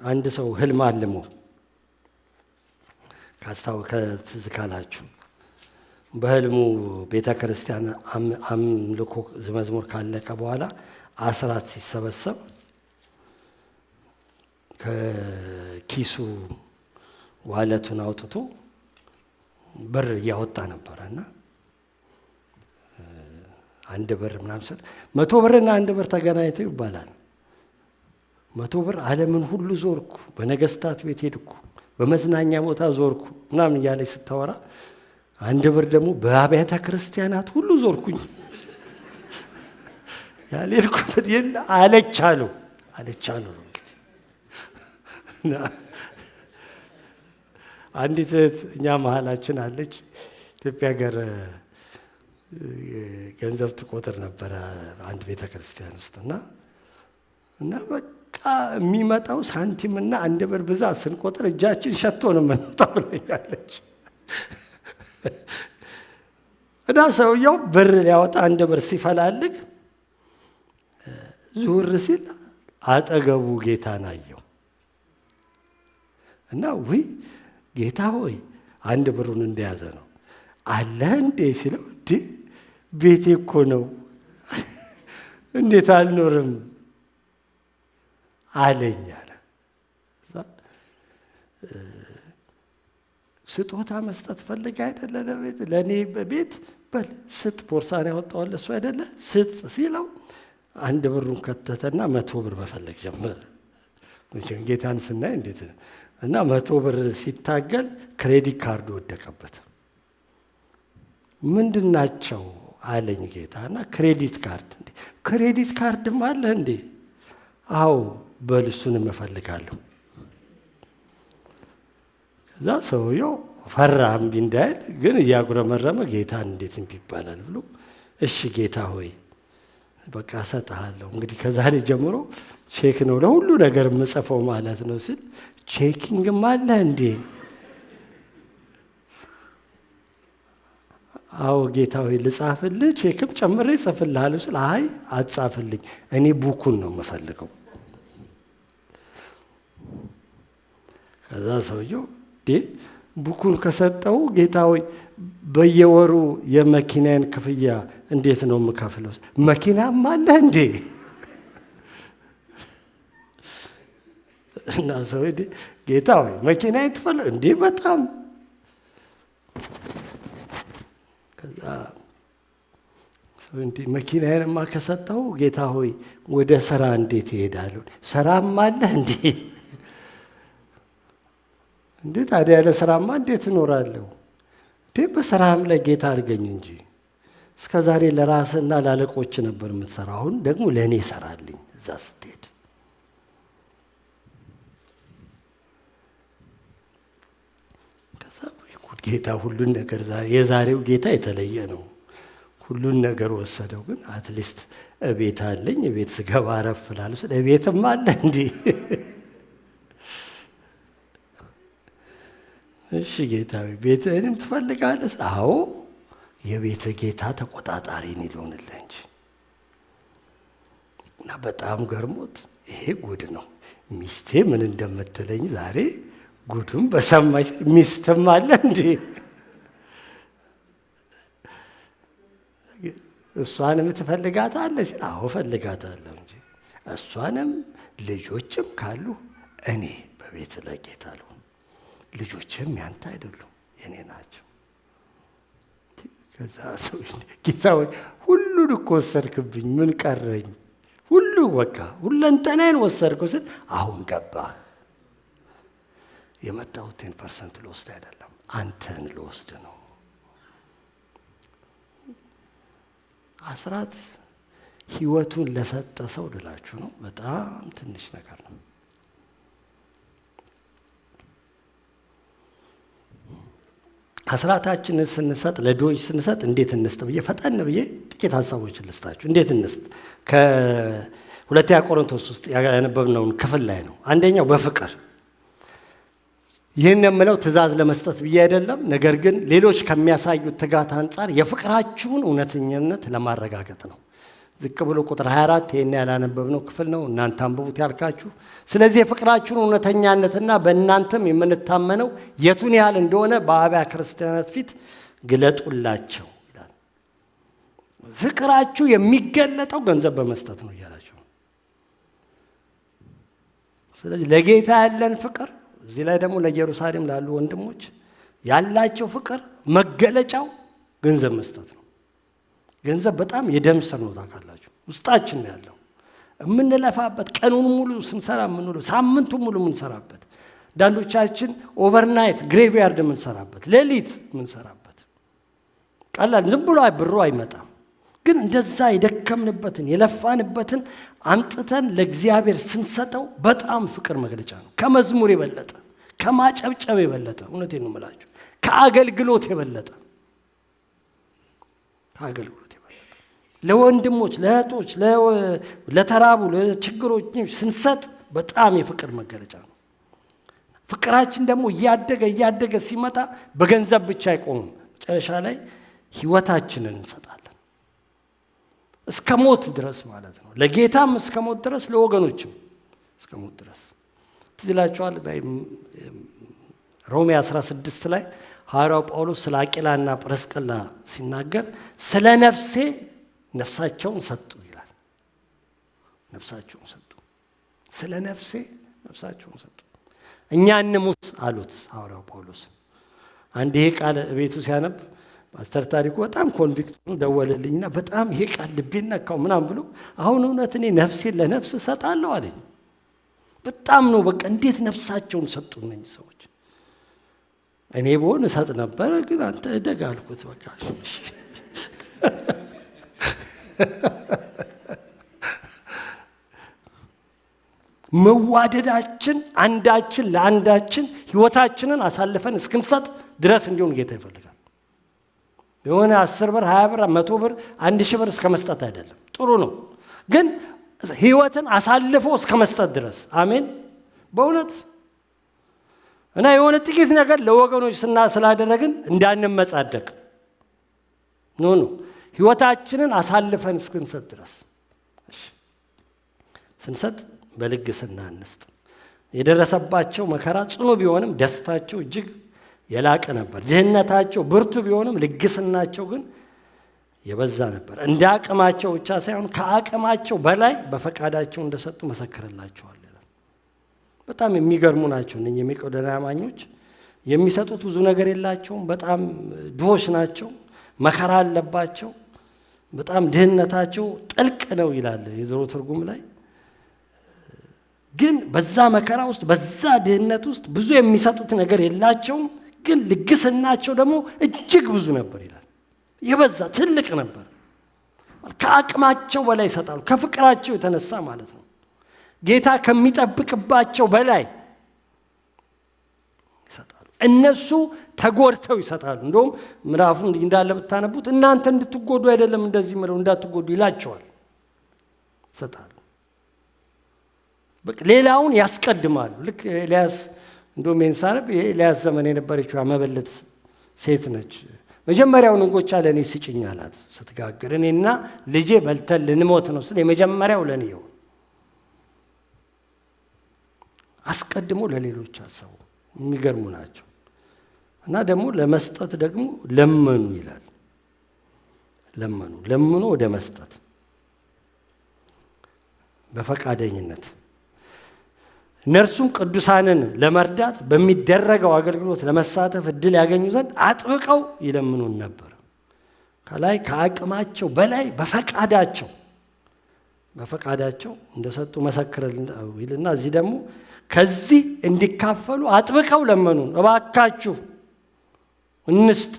Speaker 1: አንድ ሰው ህልም አልሞ ትዝ ካላችሁ በህልሙ ቤተ ክርስቲያን አምልኮ መዝሙር ካለቀ በኋላ አስራት ሲሰበሰብ ከኪሱ ዋለቱን አውጥቶ ብር እያወጣ ነበረና 1 ብር ምናምን ስል 100 ብርና 1 ብር ተገናኝተው ይባላል። 100 ብር ዓለምን ሁሉ ዞርኩ፣ በነገስታት ቤት ሄድኩ፣ በመዝናኛ ቦታ ዞርኩ ምናምን እያለች ስታወራ 1 ብር ደግሞ በአብያተ ክርስቲያናት ሁሉ ዞርኩኝ ያልሄድኩበት የለ አለቻሉ ነው እንግዲህ። አንዲት እህት እኛ መሀላችን አለች። ኢትዮጵያ ሀገር ገንዘብ ትቆጥር ነበረ አንድ ቤተ ክርስቲያን ውስጥ እና በቃ የሚመጣው ሳንቲምና 1 ብር ብዛት ስንቆጥር እጃችን ሸቶ ነው የምንመጣው ብለኛለች። እና ሰውየው ብር ሊያወጣ 1 ብር ሲፈላልግ ዙር ሲል አጠገቡ ጌታን አየው እና ጌታ ሆይ 1 ብሩን እንደያዘ ነው አለህ እንዴ ሲለው ቤቴ እኮ ነው እንዴት አልኖርም አለኝ አለ። ስጦታ መስጠት ፈልግ አይደለ ለቤት ለእኔ በቤት በል ስጥ፣ ቦርሳን ያወጣዋል እሱ አይደለ ስጥ ሲለው 1 ብሩን ከተተና 100 ብር መፈለግ ጀመረ። ጌታን ስናይ እንዴት እና 100 ብር ሲታገል ክሬዲት ካርድ ወደቀበት። ምንድን ናቸው አለኝ ጌታ። እና ክሬዲት ካርድም አለ እንዴ? አዎ በል እሱንም እፈልጋለሁ። ከዛ ሰውየው ፈራ እምቢ እንዳይል፣ ግን እያጉረመረመ ጌታን እንዴት እምቢ ይባላል ብሎ እሺ ጌታ ሆይ በቃ እሰጥሃለሁ፣ እንግዲህ ከዛሬ ጀምሮ ቼክ ነው ለሁሉ ነገር የምጽፈው ማለት ነው ሲል ቼኪንግም አለ እንዴ? አዎ ጌታ ሆይ ልጻፍልህ፣ ቼክም ጨምሬ ጽፍልሃለሁ ሲል አይ አትጻፍልኝ፣ እኔ ቡኩን ነው የምፈልገው። ከዛ ሰውየው ቡኩን ከሰጠው ጌታ ሆይ በየወሩ የመኪናን ክፍያ እንዴት ነው የምከፍለው? መኪናም አለ እንዴ? እና ሰው ጌታ ሆይ መኪና ይትፈልግ እንዴ? በጣም ከዛ ሰው መኪናዬንማ ከሰጠው ጌታ ሆይ ወደ ስራ እንዴት ይሄዳሉ? ስራም አለ እንዴ? እንዴ ታዲያ ያለ ስራማ እንዴት እኖራለሁ? እንዴ በስራም ላይ ጌታ አድርገኝ እንጂ። እስከ ዛሬ ለራስና ላለቆች ነበር የምትሰራው፣ አሁን ደግሞ ለእኔ ሰራልኝ እዛ ስትሄድ። ከዛ ጌታ ሁሉን ነገር የዛሬው ጌታ የተለየ ነው። ሁሉን ነገር ወሰደው። ግን አትሊስት እቤት አለኝ፣ እቤት ስገባ አረፍ እላለሁ። ስለ እቤትም አለ እንዴ? እሺ ጌታዊ ቤትህንም ትፈልጋለህ? አዎ የቤተ ጌታ ተቆጣጣሪ ነው ይሉንልህ እንጂ። እና በጣም ገርሞት ይሄ ጉድ ነው ሚስቴ ምን እንደምትለኝ ዛሬ ጉዱም በሰማች። ሚስትም አለ እንዴ? እሷንም ትፈልጋታለህ? አዎ ፈልጋታለሁ እንጂ እሷንም ልጆችም ካሉ እኔ በቤት ለጌታ አሉ። ልጆችም ያንተ አይደሉም የኔ ናቸው። ከዛ ሰው ጌታ ሆይ ሁሉን እኮ ወሰድክብኝ፣ ምን ቀረኝ? ሁሉ በቃ ሁለንተናዬን ወሰድከው ስል አሁን ገባህ። የመጣሁት 10% ልወስድ አይደለም አንተን ልወስድ ነው። አስራት ህይወቱን ለሰጠ ሰው ልላችሁ ነው። በጣም ትንሽ ነገር ነው። አስራታችንን ስንሰጥ ለድሆች ስንሰጥ እንዴት እንስጥ ብዬ ፈጠን ብዬ ጥቂት ሀሳቦችን ልስጣችሁ። እንዴት እንስጥ ከሁለተኛ ቆሮንቶስ ውስጥ ያነበብነውን ክፍል ላይ ነው። አንደኛው በፍቅር። ይህን የምለው ትእዛዝ ለመስጠት ብዬ አይደለም፣ ነገር ግን ሌሎች ከሚያሳዩት ትጋት አንጻር የፍቅራችሁን እውነተኛነት ለማረጋገጥ ነው። ዝቅ ብሎ ቁጥር 24 ይህን ያላነበብነው ክፍል ነው፣ እናንተ አንብቡት ያልካችሁ። ስለዚህ የፍቅራችሁን እውነተኛነትና በእናንተም የምንታመነው የቱን ያህል እንደሆነ በአብያተ ክርስቲያናት ፊት ግለጡላቸው ይላል። ፍቅራችሁ የሚገለጠው ገንዘብ በመስጠት ነው እያላቸው። ስለዚህ ለጌታ ያለን ፍቅር፣ እዚህ ላይ ደግሞ ለኢየሩሳሌም ላሉ ወንድሞች ያላቸው ፍቅር መገለጫው ገንዘብ መስጠት ነው። ገንዘብ በጣም የደም ስር ነው ታውቃላችሁ። ውስጣችን ነው ያለው የምንለፋበት፣ ቀኑን ሙሉ ስንሰራ የምንውለው፣ ሳምንቱን ሙሉ የምንሰራበት፣ አንዳንዶቻችን ኦቨርናይት ግሬቭያርድ የምንሰራበት፣ ሌሊት የምንሰራበት። ቀላል ዝም ብሎ ብሩ አይመጣም። ግን እንደዛ የደከምንበትን የለፋንበትን አምጥተን ለእግዚአብሔር ስንሰጠው በጣም ፍቅር መግለጫ ነው። ከመዝሙር የበለጠ፣ ከማጨብጨብ የበለጠ፣ እውነቴን ነው የምላችሁ፣ ከአገልግሎት የበለጠ፣ ከአገልግሎት ለወንድሞች፣ ለእህቶች፣ ለተራቡ፣ ለችግሮች ስንሰጥ በጣም የፍቅር መገለጫ ነው። ፍቅራችን ደግሞ እያደገ ሲመጣ በገንዘብ ብቻ አይቆምም። መጨረሻ ላይ ህይወታችንን እንሰጣለን እስከ ሞት ድረስ ማለት ነው። ለጌታም እስከ ሞት ድረስ፣ ለወገኖችም እስከ ሞት ድረስ። ትዝ ይላችኋል ሮሜ 16 ላይ ሐዋርያው ጳውሎስ ስለ አቂላና ጵርስቅላ ሲናገር ስለ ነፍሴ ነፍሳቸውን ሰጡ ይላል። ነፍሳቸውን ሰጡ፣ ስለ ነፍሴ ነፍሳቸውን ሰጡ። እኛ እንሙት አሉት ሐዋርያው ጳውሎስ። አንድ ይሄ ቃል ቤቱ ሲያነብ ማስተር ታሪኩ በጣም ኮንቪክት ነው። ደወለልኝና በጣም ይሄ ቃል ልቤን ነካው ምናምን ብሎ አሁን እውነት እኔ ነፍሴን ለነፍስ እሰጣለሁ አለኝ። በጣም ነው በቃ እንዴት ነፍሳቸውን ሰጡ እነዚህ ሰዎች። እኔ ብሆን እሰጥ ነበረ፣ ግን አንተ እደግ አልኩት። በቃ መዋደዳችን አንዳችን ለአንዳችን ህይወታችንን አሳልፈን እስክንሰጥ ድረስ እንዲሆን ጌታ ይፈልጋል። የሆነ 10 ብር 20 ብር 100 ብር 1000 ብር እስከ መስጠት አይደለም። ጥሩ ነው፣ ግን ህይወትን አሳልፎ እስከ መስጠት ድረስ። አሜን። በእውነት እና የሆነ ጥቂት ነገር ለወገኖች ስላደረግን እንዳንመጻደቅ ኖ ህይወታችንን አሳልፈን እስክንሰጥ ድረስ። ስንሰጥ በልግስና እንስጥ። የደረሰባቸው መከራ ጽኑ ቢሆንም ደስታቸው እጅግ የላቀ ነበር። ድህነታቸው ብርቱ ቢሆንም ልግስናቸው ግን የበዛ ነበር። እንደ አቅማቸው ብቻ ሳይሆን ከአቅማቸው በላይ በፈቃዳቸው እንደሰጡ መሰክርላቸዋል። በጣም የሚገርሙ ናቸው እነኚህ የመቄዶንያ አማኞች። የሚሰጡት ብዙ ነገር የላቸውም። በጣም ድሆች ናቸው። መከራ አለባቸው። በጣም ድህነታቸው ጥልቅ ነው ይላል የድሮ ትርጉም ላይ። ግን በዛ መከራ ውስጥ በዛ ድህነት ውስጥ ብዙ የሚሰጡት ነገር የላቸውም። ግን ልግስናቸው ደግሞ እጅግ ብዙ ነበር ይላል። የበዛ ትልቅ ነበር። ከአቅማቸው በላይ ይሰጣሉ። ከፍቅራቸው የተነሳ ማለት ነው። ጌታ ከሚጠብቅባቸው በላይ ይሰጣሉ። እነሱ ተጎድተው ይሰጣሉ። እንደውም ምዕራፉን እንዳለ ብታነቡት እናንተ እንድትጎዱ አይደለም እንደዚህ ምለው እንዳትጎዱ ይላቸዋል። ይሰጣሉ። በቃ ሌላውን ያስቀድማሉ። ልክ ኤልያስ እንደውም የንሳረብ የኤልያስ ዘመን የነበረችው መበለት ሴት ነች። መጀመሪያውን እንጎቻ ለእኔ ስጭኝ አላት ስትጋግር። እኔና ልጄ በልተን ልንሞት ነው ስል የመጀመሪያው ለእኔ ይሁን። አስቀድሞ ለሌሎች አሰቡ። የሚገርሙ ናቸው። እና ደግሞ ለመስጠት ደግሞ ለመኑ ይላል። ለምኑ ወደ መስጠት በፈቃደኝነት እነርሱም ቅዱሳንን ለመርዳት በሚደረገው አገልግሎት ለመሳተፍ እድል ያገኙ ዘንድ አጥብቀው ይለምኑን ነበር። ከላይ ከአቅማቸው በላይ በፈቃዳቸው እንደሰጡ መሰክረልን ይልና እዚህ ደግሞ ከዚህ እንዲካፈሉ አጥብቀው ለመኑን። እባካችሁ እንስጥ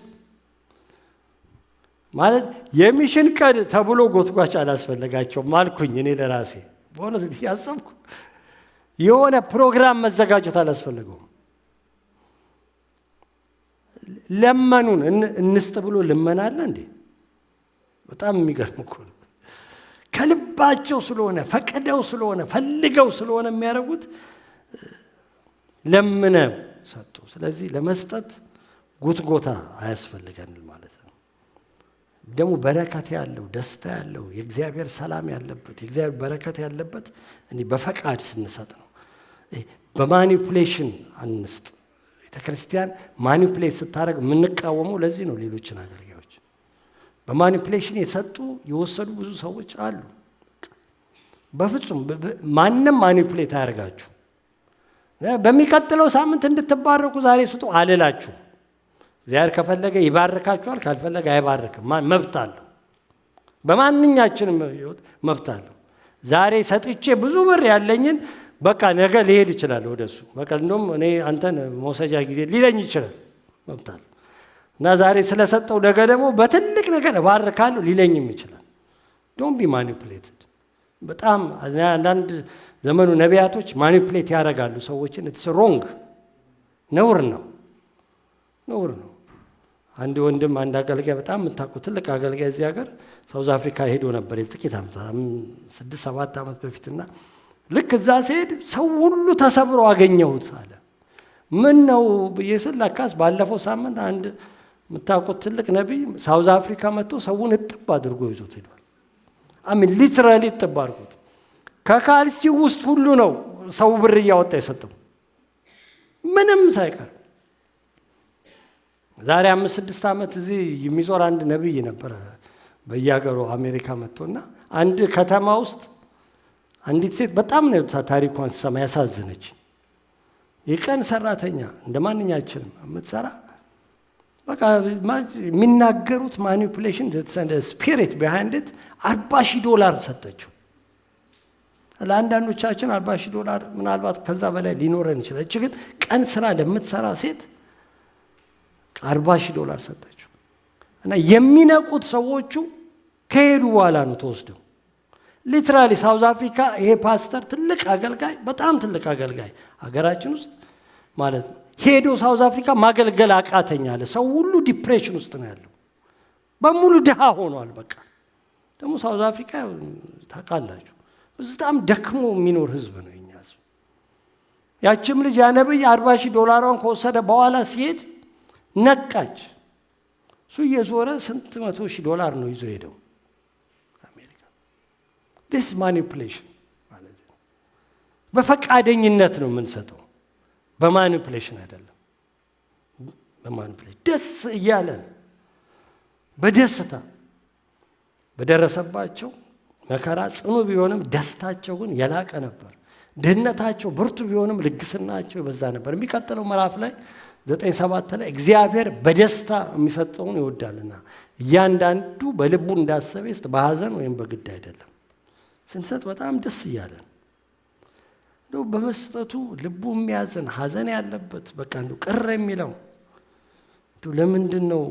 Speaker 1: ማለት የሚሽን ቀን ተብሎ ጎትጓች አላስፈለጋቸውም አልኩኝ እኔ ለራሴ በእውነት ያሰብኩ። የሆነ ፕሮግራም መዘጋጀት አላስፈለገውም። ለመኑን። እንስጥ ብሎ ልመናለ እንዴ? በጣም የሚገርም እኮ ነው። ከልባቸው ስለሆነ ፈቅደው ስለሆነ ፈልገው ስለሆነ የሚያደርጉት ለምነ ሰጡ። ስለዚህ ለመስጠት ጉትጎታ አያስፈልገንም ማለት ነው። ደግሞ በረከት ያለው ደስታ ያለው የእግዚአብሔር ሰላም ያለበት የእግዚአብሔር በረከት ያለበት በፈቃድ ስንሰጥ ነው። በማኒፑሌሽን አንስጥ። ቤተክርስቲያን ማኒፑሌት ስታደርግ የምንቃወመው ለዚህ ነው። ሌሎችን አገልጋዮች በማኒፑሌሽን የሰጡ የወሰዱ ብዙ ሰዎች አሉ። በፍጹም ማንም ማኒፑሌት አያደርጋችሁ። በሚቀጥለው ሳምንት እንድትባረኩ ዛሬ ስጡ አልላችሁ። እግዚአብሔር ከፈለገ ይባርካችኋል፣ ካልፈለገ አይባርክም። መብት አለው። በማንኛችንም ህይወት መብት አለው። ዛሬ ሰጥቼ ብዙ ብር ያለኝን በቃ ነገ ሊሄድ ይችላል ወደሱ። በቃ እንደውም እኔ አንተን መውሰጃ ጊዜ ሊለኝ ይችላል። መብት አለው። እና ዛሬ ስለሰጠው ነገ ደግሞ በትልቅ ነገር እባርካለሁ ሊለኝም ይችላል። ዶንት ቢ ማኒፑሌትድ። በጣም አንዳንድ ዘመኑ ነቢያቶች ማኒፑሌት ያደርጋሉ ሰዎችን። ኢትስ ሮንግ፣ ነውር ነው። አንድ ወንድም አንድ አገልጋይ በጣም የምታውቁት ትልቅ አገልጋይ እዚህ ሀገር ሳውዝ አፍሪካ ሄዶ ነበር የጥቂት ዓመት 6-7 ዓመት በፊትና ልክ እዛ ሲሄድ ሰው ሁሉ ተሰብሮ አገኘሁት አለ። ምን ነው ብዬ ስል ለካስ ባለፈው ሳምንት አንድ የምታውቁት ትልቅ ነቢይ ሳውዝ አፍሪካ መጥቶ ሰውን እጥብ አድርጎ ይዞት ሄዷል። አሚን ሊትራሊ እጥብ አድርጎት ከካልሲ ውስጥ ሁሉ ነው ሰው ብር እያወጣ የሰጠው ምንም ሳይቀር። ዛሬ 5-6 ዓመት እዚህ የሚዞር አንድ ነቢይ ነበረ በየሀገሩ አሜሪካ መጥቶና አንድ ከተማ ውስጥ አንዲት ሴት በጣም ነው ታሪኳን ሰማ ያሳዘነች። የቀን ሰራተኛ እንደ ማንኛችንም የምትሰራ በቃ የሚናገሩት ማኒፑሌሽን ስፒሪት ቢሃይንድ ኢት $40,000 ሰጠችው። ለአንዳንዶቻችን $40,000 ምናልባት ከዛ በላይ ሊኖረን ይችላል። እቺ ግን ቀን ስራ ለምትሰራ ሴት $40,000 ሰጠችው። እና የሚነቁት ሰዎቹ ከሄዱ በኋላ ነው ተወስደው። ሊትራሊ ሳውዝ አፍሪካ ይሄ ፓስተር ትልቅ አገልጋይ በጣም ትልቅ አገልጋይ ሀገራችን ውስጥ ማለት ነው ሄዶ ሳውዝ አፍሪካ ማገልገል አቃተኝ አለ። ሰው ሁሉ ዲፕሬሽን ውስጥ ነው ያለው። በሙሉ ድሃ ሆኗል። በቃ ደግሞ ሳውዝ አፍሪካ ታውቃላችሁ በጣም ደክሞ የሚኖር ህዝብ ነው የኛ ህዝብ። ያችም ልጅ ያነብይ $40,000 ከወሰደ በኋላ ሲሄድ ነቃች። እሱ እየዞረ ስንት $100,000 ነው ይዞ ሄደው አሜሪካ። this manipulation ማለት ነው። በፈቃደኝነት ነው የምንሰጠው፣ በማኒፑሌሽን አይደለም። በማኒፑሌሽን ደስ እያለን በደስታ በደረሰባቸው መከራ ጽኑ ቢሆንም ደስታቸው ግን የላቀ ነበር። ድህነታቸው ብርቱ ቢሆንም ልግስናቸው የበዛ ነበር። የሚቀጥለው ምዕራፍ ላይ 9:7 ላይ እግዚአብሔር በደስታ የሚሰጠውን ይወዳልና እያንዳንዱ በልቡ እንዳሰበ ይስጥ፣ በሐዘን ወይም በግድ አይደለም። ስንሰጥ በጣም ደስ እያለን ነው። በመስጠቱ ልቡ የሚያዝን ሐዘን ያለበት በቃ እንደው ቅር የሚለው ለምንድን ነው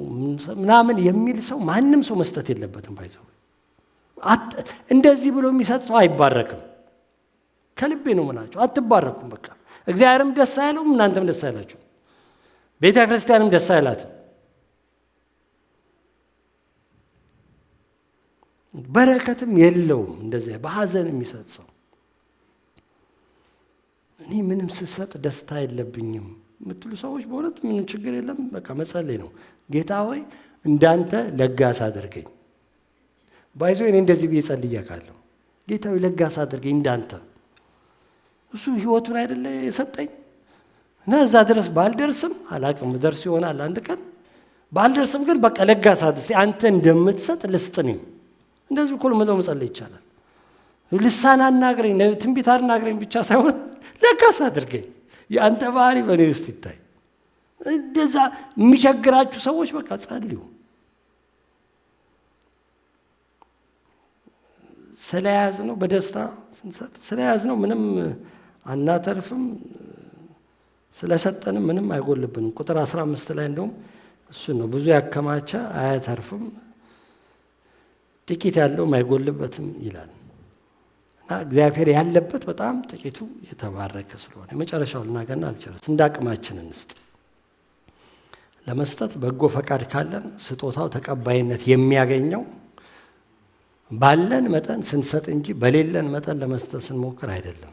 Speaker 1: ምናምን የሚል ሰው ማንም ሰው መስጠት የለበትም። ባይዘው እንደዚህ ብሎ የሚሰጥ ሰው አይባረክም። ከልቤ ነው የምላችሁ፣ አትባረኩም። በቃ እግዚአብሔርም ደስ አይለውም፣ እናንተም ደስ አይላችሁ፣ ቤተ ክርስቲያንም ደስ አይላትም። በረከትም የለውም እንደዚህ በሐዘን የሚሰጥ ሰው። እኔ ምንም ስሰጥ ደስታ የለብኝም የምትሉ ሰዎች በእውነት ምንም ችግር የለም። በቃ መጸለይ ነው። ጌታ ሆይ እንዳንተ ለጋስ አድርገኝ። ባይዞ እኔ እንደዚህ ብዬ ጸልዬ አውቃለሁ። ጌታ ሆይ ለጋስ አድርገኝ እንዳንተ። እሱ ህይወቱን አይደለ የሰጠኝ እና እዛ ድረስ ባልደርስም አላቅም፣ ደርስ ይሆናል አንድ ቀን ባልደርስም፣ ግን በቃ ለጋስ አድርገኝ አንተ እንደምትሰጥ ልስጥኔም። እንደዚህ እኮ ምለው መጸለይ ይቻላል። ልሳን አናግረኝ፣ ትንቢት አናግረኝ ብቻ ሳይሆን ለጋስ አድርገኝ፣ የአንተ ባህሪ በእኔ ውስጥ ይታይ። እንደዛ የሚቸግራችሁ ሰዎች በቃ ጸልዩ። ስለያዝ ነው በደስታ ስንሰጥ ስለያዝ ነው ምንም አናተርፍም፣ ስለሰጠንም ምንም አይጎልብንም። ቁጥር 15 ላይ እንደውም እሱ ነው ብዙ ያከማቸ አያተርፍም፣ ጥቂት ያለውም አይጎልበትም ይላል። እና እግዚአብሔር ያለበት በጣም ጥቂቱ የተባረከ ስለሆነ የመጨረሻው ልናገርና አልጨርስ። እንደ አቅማችን እንስጥ። ለመስጠት በጎ ፈቃድ ካለን ስጦታው ተቀባይነት የሚያገኘው ባለን መጠን ስንሰጥ እንጂ በሌለን መጠን ለመስጠት ስንሞክር አይደለም።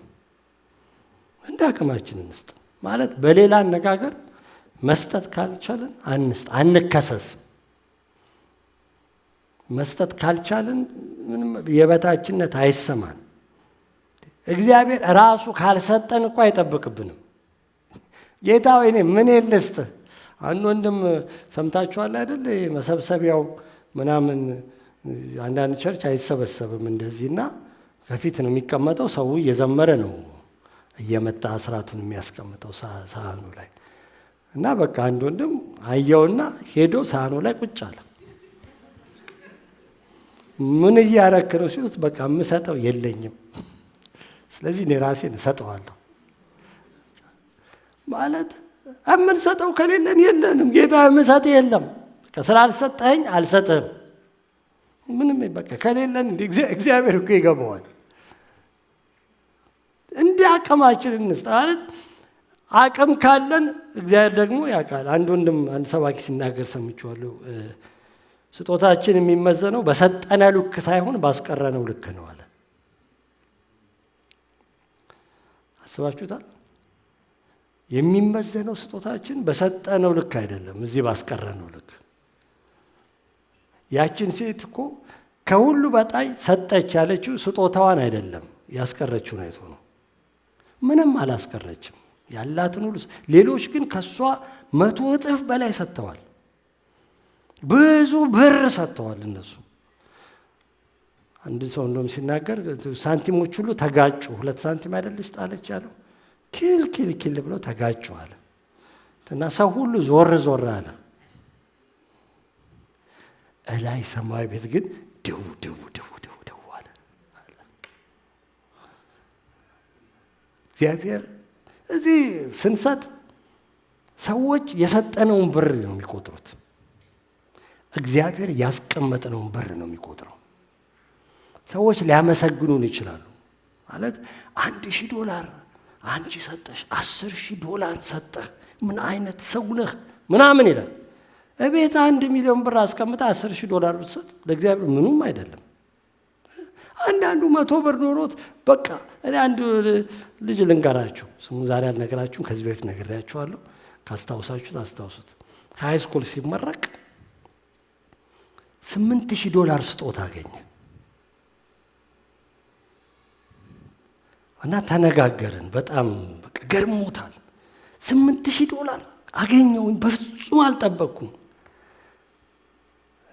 Speaker 1: እንደ አቅማችን እንስጥ ማለት በሌላ አነጋገር መስጠት ካልቻለን አንስጥ፣ አንከሰስ። መስጠት ካልቻለን ምንም የበታችነት አይሰማን። እግዚአብሔር ራሱ ካልሰጠን እኮ አይጠብቅብንም። ጌታ ወይ እኔ ምን ልስጥህ? አንድ ወንድም ሰምታችኋል አይደል? መሰብሰቢያው ምናምን አንዳንድ ቸርች አይሰበሰብም እንደዚህና ከፊት ነው የሚቀመጠው። ሰው እየዘመረ ነው እየመጣ አስራቱን የሚያስቀምጠው ሳህኑ ላይ እና በቃ አንድ ወንድም አየውና ሄዶ ሳህኑ ላይ ቁጭ አለ። ምን እያረክ ነው ሲሉት፣ በቃ የምሰጠው የለኝም፣ ስለዚህ እኔ ራሴን እሰጠዋለሁ ማለት የምንሰጠው ከሌለን የለንም። ጌታ የምሰጥ የለም፣ ስላልሰጠኸኝ አልሰጥህም። ምንም በቃ ከሌለን እግዚአብሔር እኮ ይገባዋል። እንደ አቅማችን እንስጥ ማለት አቅም ካለን እግዚአብሔር ደግሞ ያውቃል። አንድ ወንድም አንድ ሰባኪ ሲናገር ሰምቼዋለሁ። ስጦታችን የሚመዘነው በሰጠነ ልክ ሳይሆን ባስቀረነው ልክ ነው አለ። አስባችሁታል? የሚመዘነው ስጦታችን በሰጠነው ልክ አይደለም፣ እዚህ ባስቀረነው ልክ። ያችን ሴት እኮ ከሁሉ በላይ ሰጠች ያለችው ስጦታዋን አይደለም ያስቀረችው ነው። ነው ምንም አላስቀረችም፣ ያላትን ሁሉ። ሌሎች ግን ከሷ 100 እጥፍ በላይ ሰጥተዋል፣ ብዙ ብር ሰጥተዋል እነሱ። አንድ ሰው እንደውም ሲናገር ሳንቲሞች ሁሉ ተጋጩ። 2 ሳንቲም አይደለች ጣለች ያለው፣ ኪል ኪል ኪል ብለው ተጋጩ አለ እና ሰው ሁሉ ዞር ዞር አለ። እላይ ሰማይ ቤት ግን ደው ደው ደው ደው ደው አለ። እግዚአብሔር እዚህ ስንሰጥ ሰዎች የሰጠነውን ብር ነው የሚቆጥሩት፣ እግዚአብሔር ያስቀመጥነውን ብር ነው የሚቆጥረው። ሰዎች ሊያመሰግኑን ይችላሉ ማለት $1,000 አንቺ ሰጠሽ፣ $10,000 ሰጠህ፣ ምን አይነት ሰው ነህ ምናምን ይላል። እቤት 1 ሚሊዮን ብር አስቀምጣ $10,000 ብትሰጥ ለእግዚአብሔር ምኑም አይደለም። አንዳንዱ 100 ብር ኖሮት በቃ እኔ አንድ ልጅ ልንገራችሁ፣ ስሙን ዛሬ አልነገራችሁም፣ ከዚህ በፊት ነግሬያችኋለሁ። ካስታውሳችሁት አስታውሱት። ሃይ ስኩል ሲመረቅ $8,000 ስጦታ አገኘ እና ተነጋገርን። በጣም በቃ ገርሞታል። $8,000 አገኘሁኝ፣ በፍጹም አልጠበቅኩም።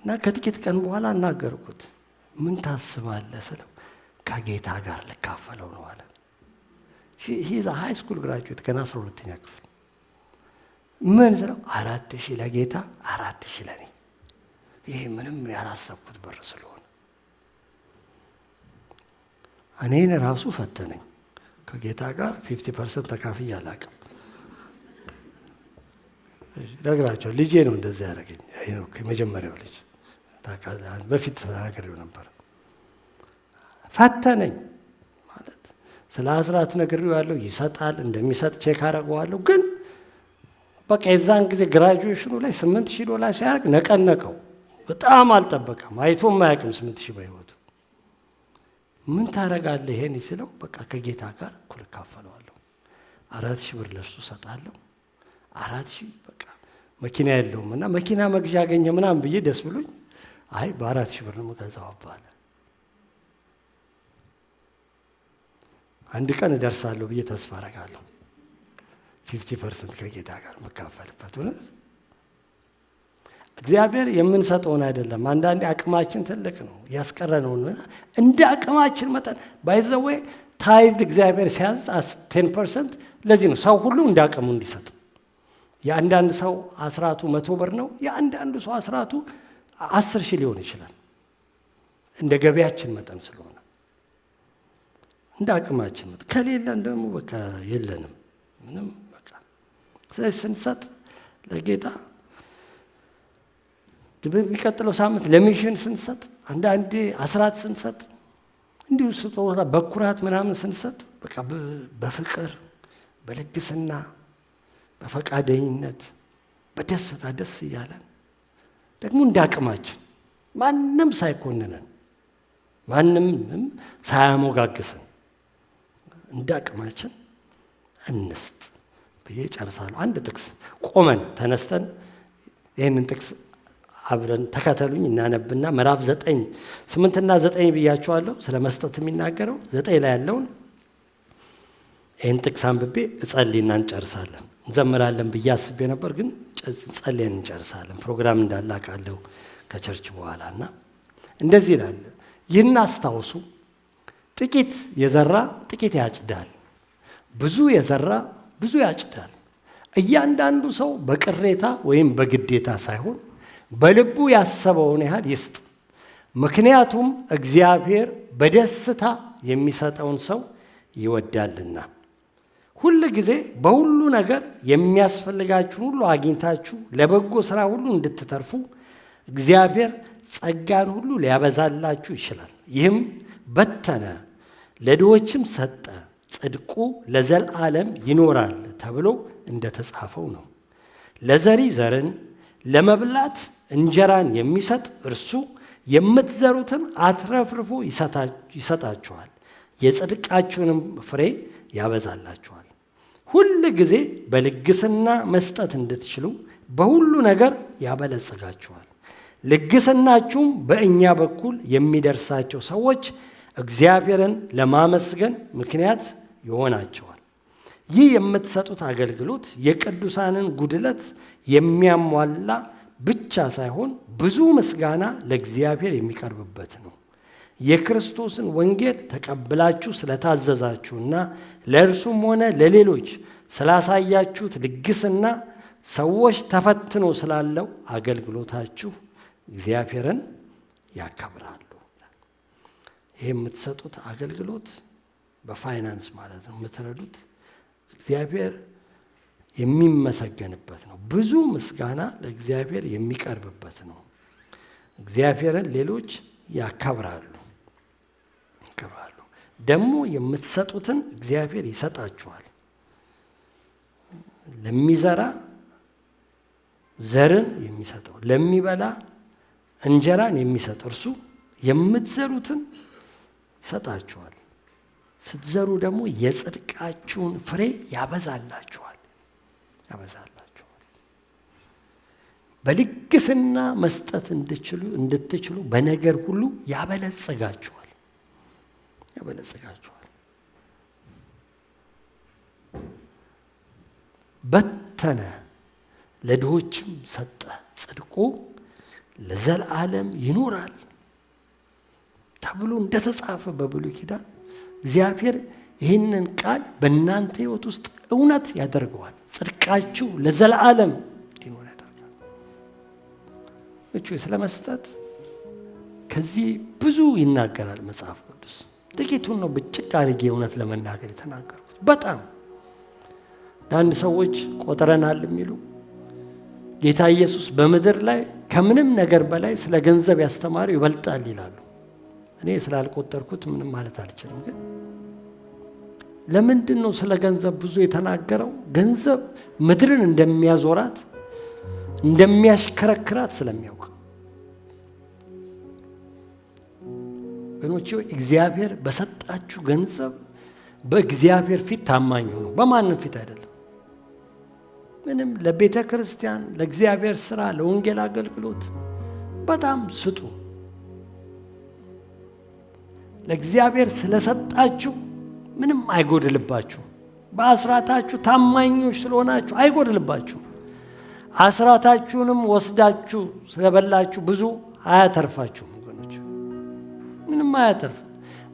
Speaker 1: እና ከጥቂት ቀን በኋላ እናገርኩት። ምን ታስባለህ ስለው ከጌታ ጋር ልካፈለው ነው አለ። ሂዝ ሃይ ስኩል ግራጁዌት ገና 12ኛ ክፍል። ምን ስለው 4,000 ለጌታ 4,000 ለኔ። ይሄ ምንም ያላሰብኩት ብር ስለሆነ እኔን ራሱ ፈተነኝ። ከጌታ ጋር 50% ተካፍዬ አላውቅም። ነግራቸው ልጄ ነው እንደዛ ያደረገኝ። ይሄ ነው የመጀመሪያው ልጅ። በፊት ተናግሬው ነበር። ፈተነኝ ማለት ስለ አስራት ነግሬው ያለው ይሰጣል፣ እንደሚሰጥ ቼክ አደረገዋለሁ። ግን በቃ የዛን ጊዜ ግራጁዌሽኑ ላይ $8,000 ሲያደርግ ነቀነቀው። በጣም አልጠበቀም፣ አይቶም አያውቅም 8,000 በህይወቱ። ምን ታደርጋለህ ይሄን ሲለው በቃ ከጌታ ጋር እኩል እካፈለዋለሁ። 4,000 ብር ለሱ ሰጣለሁ፣ 4,000 በቃ መኪና የለውም እና መኪና መግዣ አገኘ ምናምን ብዬ ደስ ብሎኝ አይ በ4,000 ብር ነው የምገዛው አባለ። አንድ ቀን እደርሳለሁ ብዬ ተስፋ አደርጋለሁ። 50% ከጌታ ጋር መካፈልበት እውነት እግዚአብሔር የምንሰጠውን አይደለም። አንዳንዴ አቅማችን ትልቅ ነው ያስቀረነውን እንደ አቅማችን መጠን ባይዘዌ ታይድ እግዚአብሔር ሲያዝ 10%። ለዚህ ነው ሰው ሁሉ እንደ አቅሙ እንዲሰጥ። የአንዳንድ ሰው አስራቱ 100 ብር ነው፣ የአንዳንዱ ሰው አስራቱ 10,000 ሊሆን ይችላል። እንደ ገበያችን መጠን ስለሆነ እንደ አቅማችን መጠን። ከሌለን ደግሞ በቃ የለንም ምንም በቃ። ስለዚህ ስንሰጥ ለጌታ በሚቀጥለው ሳምንት ለሚሽን ስንሰጥ፣ አንዳንዴ አስራት ስንሰጥ፣ እንዲሁ ስጦታ በኩራት ምናምን ስንሰጥ በቃ በፍቅር በልግስና በፈቃደኝነት በደስታ ደስ እያለን ደግሞ እንደ አቅማችን ማንም ሳይኮንነን ማንም ሳያሞጋግስን እንደ አቅማችን እንስጥ ብዬ ጨርሳለሁ። አንድ ጥቅስ ቆመን ተነስተን ይህንን ጥቅስ አብረን ተከተሉኝ እናነብና ምዕራፍ 9 8 እና 9 ብያችኋለሁ። ስለ መስጠት የሚናገረው 9 ላይ ያለውን ይህን ጥቅስ አንብቤ እጸልይና እንጨርሳለን። እንዘምራለን ብዬ አስቤ ነበር፣ ግን ጸልየን እንጨርሳለን። ፕሮግራም እንዳለ አውቃለሁ ከቸርች በኋላ እና እንደዚህ ይላል። ይህን አስታውሱ፣ ጥቂት የዘራ ጥቂት ያጭዳል፣ ብዙ የዘራ ብዙ ያጭዳል። እያንዳንዱ ሰው በቅሬታ ወይም በግዴታ ሳይሆን በልቡ ያሰበውን ያህል ይስጥ። ምክንያቱም እግዚአብሔር በደስታ የሚሰጠውን ሰው ይወዳልና። ሁል ጊዜ በሁሉ ነገር የሚያስፈልጋችሁን ሁሉ አግኝታችሁ ለበጎ ሥራ ሁሉ እንድትተርፉ እግዚአብሔር ጸጋን ሁሉ ሊያበዛላችሁ ይችላል። ይህም በተነ ለድሆችም ሰጠ፣ ጽድቁ ለዘላለም ይኖራል ተብሎ እንደተጻፈው ነው። ለዘሪ ዘርን ለመብላት እንጀራን የሚሰጥ እርሱ የምትዘሩትን አትረፍርፎ ይሰጣችኋል፣ የጽድቃችሁንም ፍሬ ያበዛላችኋል። ሁል ጊዜ በልግስና መስጠት እንድትችሉ በሁሉ ነገር ያበለጽጋችኋል። ልግስናችሁም በእኛ በኩል የሚደርሳቸው ሰዎች እግዚአብሔርን ለማመስገን ምክንያት ይሆናቸዋል። ይህ የምትሰጡት አገልግሎት የቅዱሳንን ጉድለት የሚያሟላ ብቻ ሳይሆን ብዙ ምስጋና ለእግዚአብሔር የሚቀርብበት ነው። የክርስቶስን ወንጌል ተቀብላችሁ ስለታዘዛችሁና ለእርሱም ሆነ ለሌሎች ስላሳያችሁት ልግስና ሰዎች ተፈትኖ ስላለው አገልግሎታችሁ እግዚአብሔርን ያከብራሉ። ይህ የምትሰጡት አገልግሎት በፋይናንስ ማለት ነው። የምትረዱት እግዚአብሔር የሚመሰገንበት ነው። ብዙ ምስጋና ለእግዚአብሔር የሚቀርብበት ነው። እግዚአብሔርን ሌሎች ያከብራሉ። ደግሞ የምትሰጡትን እግዚአብሔር ይሰጣችኋል። ለሚዘራ ዘርን የሚሰጠው፣ ለሚበላ እንጀራን የሚሰጥ እርሱ የምትዘሩትን ይሰጣችኋል። ስትዘሩ ደግሞ የጽድቃችሁን ፍሬ ያበዛላችኋል። በልግስና መስጠት እንድትችሉ በነገር ሁሉ ያበለጽጋችኋል። በተነ ለድሆችም ሰጠ፣ ጽድቁ ለዘላለም ይኖራል ተብሎ እንደተጻፈ በብሉይ ኪዳን እግዚአብሔር ይህንን ቃል በእናንተ ሕይወት ውስጥ እውነት ያደርገዋል። ጽድቃችሁ ለዘላለም እንዲኖር ያደርጋል። ስለ መስጠት ከዚህ ብዙ ይናገራል መጽሐፍ ቅዱስ። ጥቂቱን ነው ብጭቅ አድርጌ እውነት ለመናገር የተናገርኩት። በጣም ለአንድ ሰዎች ቆጥረናል የሚሉ ጌታ ኢየሱስ በምድር ላይ ከምንም ነገር በላይ ስለ ገንዘብ ያስተማረው ይበልጣል ይላሉ። እኔ ስላልቆጠርኩት ምንም ማለት አልችልም። ግን ለምንድን ነው ስለ ገንዘብ ብዙ የተናገረው? ገንዘብ ምድርን እንደሚያዞራት እንደሚያሽከረክራት ስለሚያውቅ። ወገኖቼ እግዚአብሔር በሰጣችሁ ገንዘብ በእግዚአብሔር ፊት ታማኝ ሁኑ፣ በማንም ፊት አይደለም። ምንም ለቤተ ክርስቲያን፣ ለእግዚአብሔር ስራ፣ ለወንጌል አገልግሎት በጣም ስጡ። ለእግዚአብሔር ስለሰጣችሁ ምንም አይጎድልባችሁ። በአስራታችሁ ታማኞች ስለሆናችሁ አይጎድልባችሁ። አስራታችሁንም ወስዳችሁ ስለበላችሁ ብዙ አያተርፋችሁም ወገኖች፣ ምንም አያተርፍ።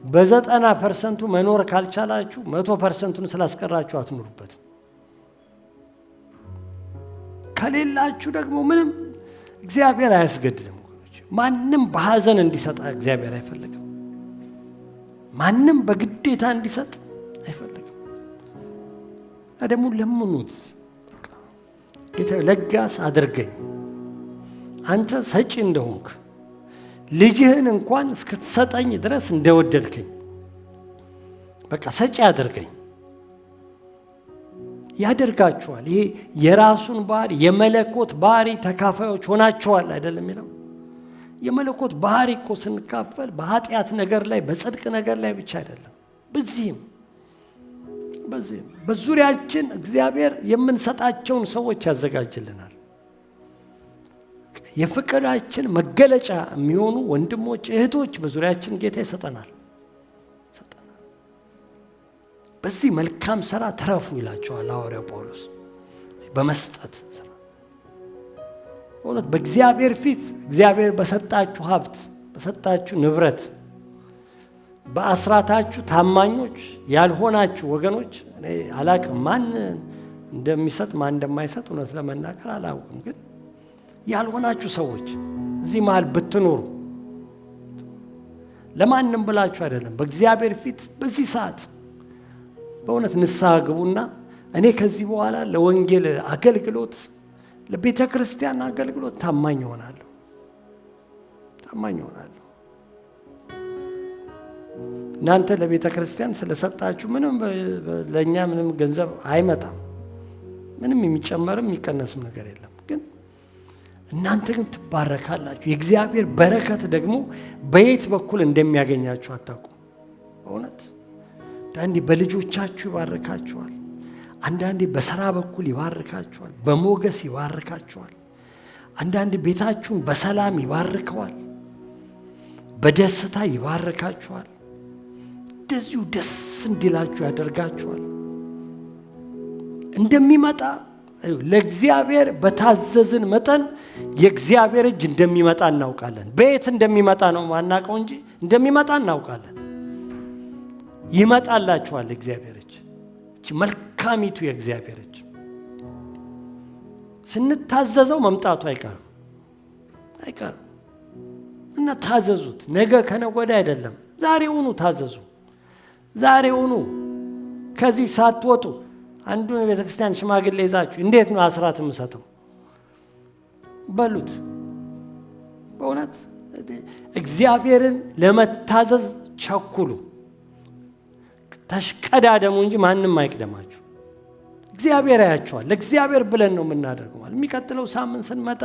Speaker 1: በ90% መኖር ካልቻላችሁ 100%ን ስላስቀራችሁ አትኑሩበት። ከሌላችሁ ደግሞ ምንም እግዚአብሔር አያስገድድም ወገኖች። ማንም በሐዘን እንዲሰጥ እግዚአብሔር አይፈልግም። ማንም በግዴታ እንዲሰጥ አይፈልግም። ደግሞ ለምኑት። ጌታ ለጋስ አድርገኝ። አንተ ሰጪ እንደሆንክ ልጅህን እንኳን እስክትሰጠኝ ድረስ እንደወደድከኝ በቃ ሰጪ አድርገኝ። ያደርጋችኋል። ይሄ የራሱን ባህሪ የመለኮት ባህሪ ተካፋዮች ሆናችኋል አይደለም የሚለው። የመለኮት ባህሪ እኮ ስንካፈል በኃጢአት ነገር ላይ በጽድቅ ነገር ላይ ብቻ አይደለም። በዚህም በዙሪያችን እግዚአብሔር የምንሰጣቸውን ሰዎች ያዘጋጅልናል። የፍቅራችን መገለጫ የሚሆኑ ወንድሞች እህቶች በዙሪያችን ጌታ ይሰጠናል። በዚህ መልካም ሥራ ተረፉ ይላቸዋል ሐዋርያው ጳውሎስ። በመስጠት ሥራ በእውነት በእግዚአብሔር ፊት እግዚአብሔር በሰጣችሁ ሀብት፣ በሰጣችሁ ንብረት፣ በአስራታችሁ ታማኞች ያልሆናችሁ ወገኖች፣ እኔ አላቅም ማን እንደሚሰጥ ማን እንደማይሰጥ እውነት ለመናገር አላውቅም። ግን ያልሆናችሁ ሰዎች እዚህ መሃል ብትኖሩ ለማንም ብላችሁ አይደለም፣ በእግዚአብሔር ፊት በዚህ ሰዓት በእውነት ንስሐ ግቡና እኔ ከዚህ በኋላ ለወንጌል አገልግሎት፣ ለቤተ ክርስቲያን አገልግሎት ታማኝ እሆናለሁ። እናንተ ለቤተ ክርስቲያን ስለሰጣችሁ ምንም ለእኛ ምንም ገንዘብ አይመጣም። ምንም የሚጨመርም የሚቀነስም ነገር የለም። ግን እናንተ ግን ትባረካላችሁ። የእግዚአብሔር በረከት ደግሞ በየት በኩል እንደሚያገኛችሁ አታውቁም። በእውነት አንዳንዴ በልጆቻችሁ ይባርካችኋል። አንዳንዴ በሥራ በኩል ይባርካችኋል፣ በሞገስ ይባርካችኋል። አንዳንዴ ቤታችሁን በሰላም ይባርከዋል፣ በደስታ ይባርካችኋል። እንደዚሁ ደስ እንዲላችሁ ያደርጋችኋል። እንደሚመጣ ለእግዚአብሔር በታዘዝን መጠን የእግዚአብሔር እጅ እንደሚመጣ እናውቃለን። በየት እንደሚመጣ ነው ማናውቀው እንጂ እንደሚመጣ እናውቃለን። ይመጣላችኋል እግዚአብሔር እጅ። እቺ መልካሚቱ የእግዚአብሔር እጅ ስንታዘዘው መምጣቱ አይቀርም እና ታዘዙት። ነገ ከነገ ወዲያ አይደለም፣ ዛሬውኑ ታዘዙ። ዛሬውኑ ከዚህ ሳትወጡ አንዱን የቤተ ክርስቲያን ሽማግሌ ይዛችሁ እንዴት ነው አስራት የምሰጠው በሉት። በእውነት እግዚአብሔርን ለመታዘዝ ቸኩሉ፣ ተሽቀዳደሙ እንጂ ማንም አይቅደማችሁ። እግዚአብሔር ያያችኋል። ለእግዚአብሔር ብለን ነው የምናደርገው። ማለት የሚቀጥለው ሳምንት ስንመጣ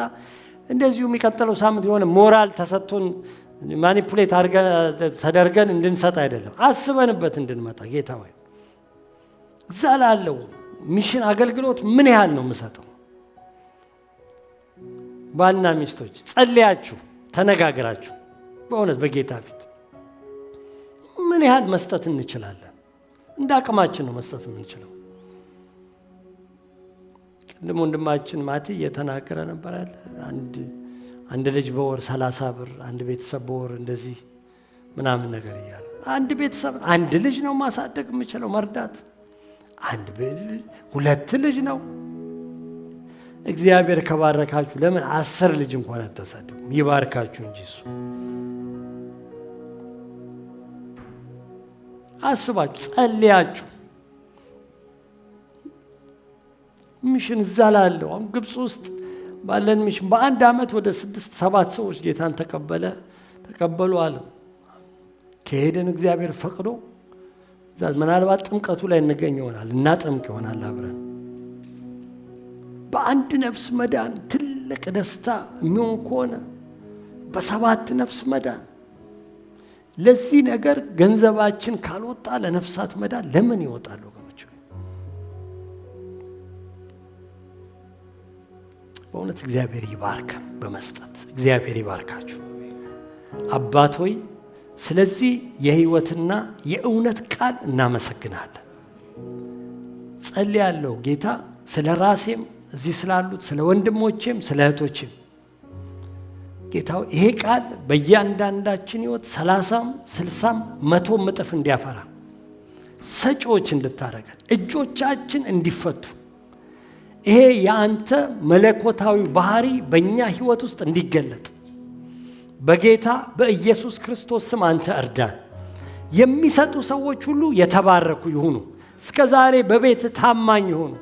Speaker 1: እንደዚሁ የሚቀጥለው ሳምንት የሆነ ሞራል ተሰጥቶን ማኒፑሌት ተደርገን እንድንሰጥ አይደለም፣ አስበንበት እንድንመጣ። ጌታ ሆይ እዛ ላለው ሚሽን አገልግሎት ምን ያህል ነው የምሰጠው? ባልና ሚስቶች ጸልያችሁ ተነጋግራችሁ በእውነት በጌታ ፊት ምን ያህል መስጠት እንችላለን? እንደ አቅማችን ነው መስጠት የምንችለው። ቅድም ወንድማችን ማቲ እየተናገረ ነበር ያለ አንድ ልጅ በወር 30 ብር፣ አንድ ቤተሰብ በወር እንደዚህ ምናምን ነገር እያለ አንድ ቤተሰብ አንድ ልጅ ነው ማሳደግ የምችለው መርዳት። ሁለት ልጅ ነው። እግዚአብሔር ከባረካችሁ ለምን 10 ልጅ እንኳን አታሳድጉም? ይባርካችሁ እንጂ እሱ አስባችሁ ጸልያችሁ ሚሽን እዛ ላለው አሁን ግብፅ ውስጥ ባለን ሚሽን በአንድ ዓመት ወደ 6-7 ሰዎች ጌታን ተቀበሉ አለ። ከሄደን እግዚአብሔር ፈቅዶ ምናልባት ጥምቀቱ ላይ እንገኝ ይሆናል፣ እናጠምቅ ይሆናል አብረን። በአንድ ነፍስ መዳን ትልቅ ደስታ የሚሆን ከሆነ በ7 ነፍስ መዳን፣ ለዚህ ነገር ገንዘባችን ካልወጣ ለነፍሳት መዳን ለምን ይወጣል ወገኖች? በእውነት እግዚአብሔር ይባርከን በመስጠት። እግዚአብሔር ይባርካችሁ። አባት ሆይ ስለዚህ የሕይወትና የእውነት ቃል እናመሰግናለን። ጸልያለሁ ጌታ ስለ ራሴም እዚህ ስላሉት ስለ ወንድሞቼም ስለ እህቶቼም ጌታ ይሄ ቃል በእያንዳንዳችን ሕይወት 30ም 60ም 100ም እጥፍ እንዲያፈራ ሰጪዎች እንድታረገን እጆቻችን እንዲፈቱ ይሄ የአንተ መለኮታዊ ባህሪ በእኛ ሕይወት ውስጥ እንዲገለጥ በጌታ በኢየሱስ ክርስቶስ ስም አንተ እርዳን። የሚሰጡ ሰዎች ሁሉ የተባረኩ ይሁኑ። እስከ ዛሬ በቤት ታማኝ ይሁኑ።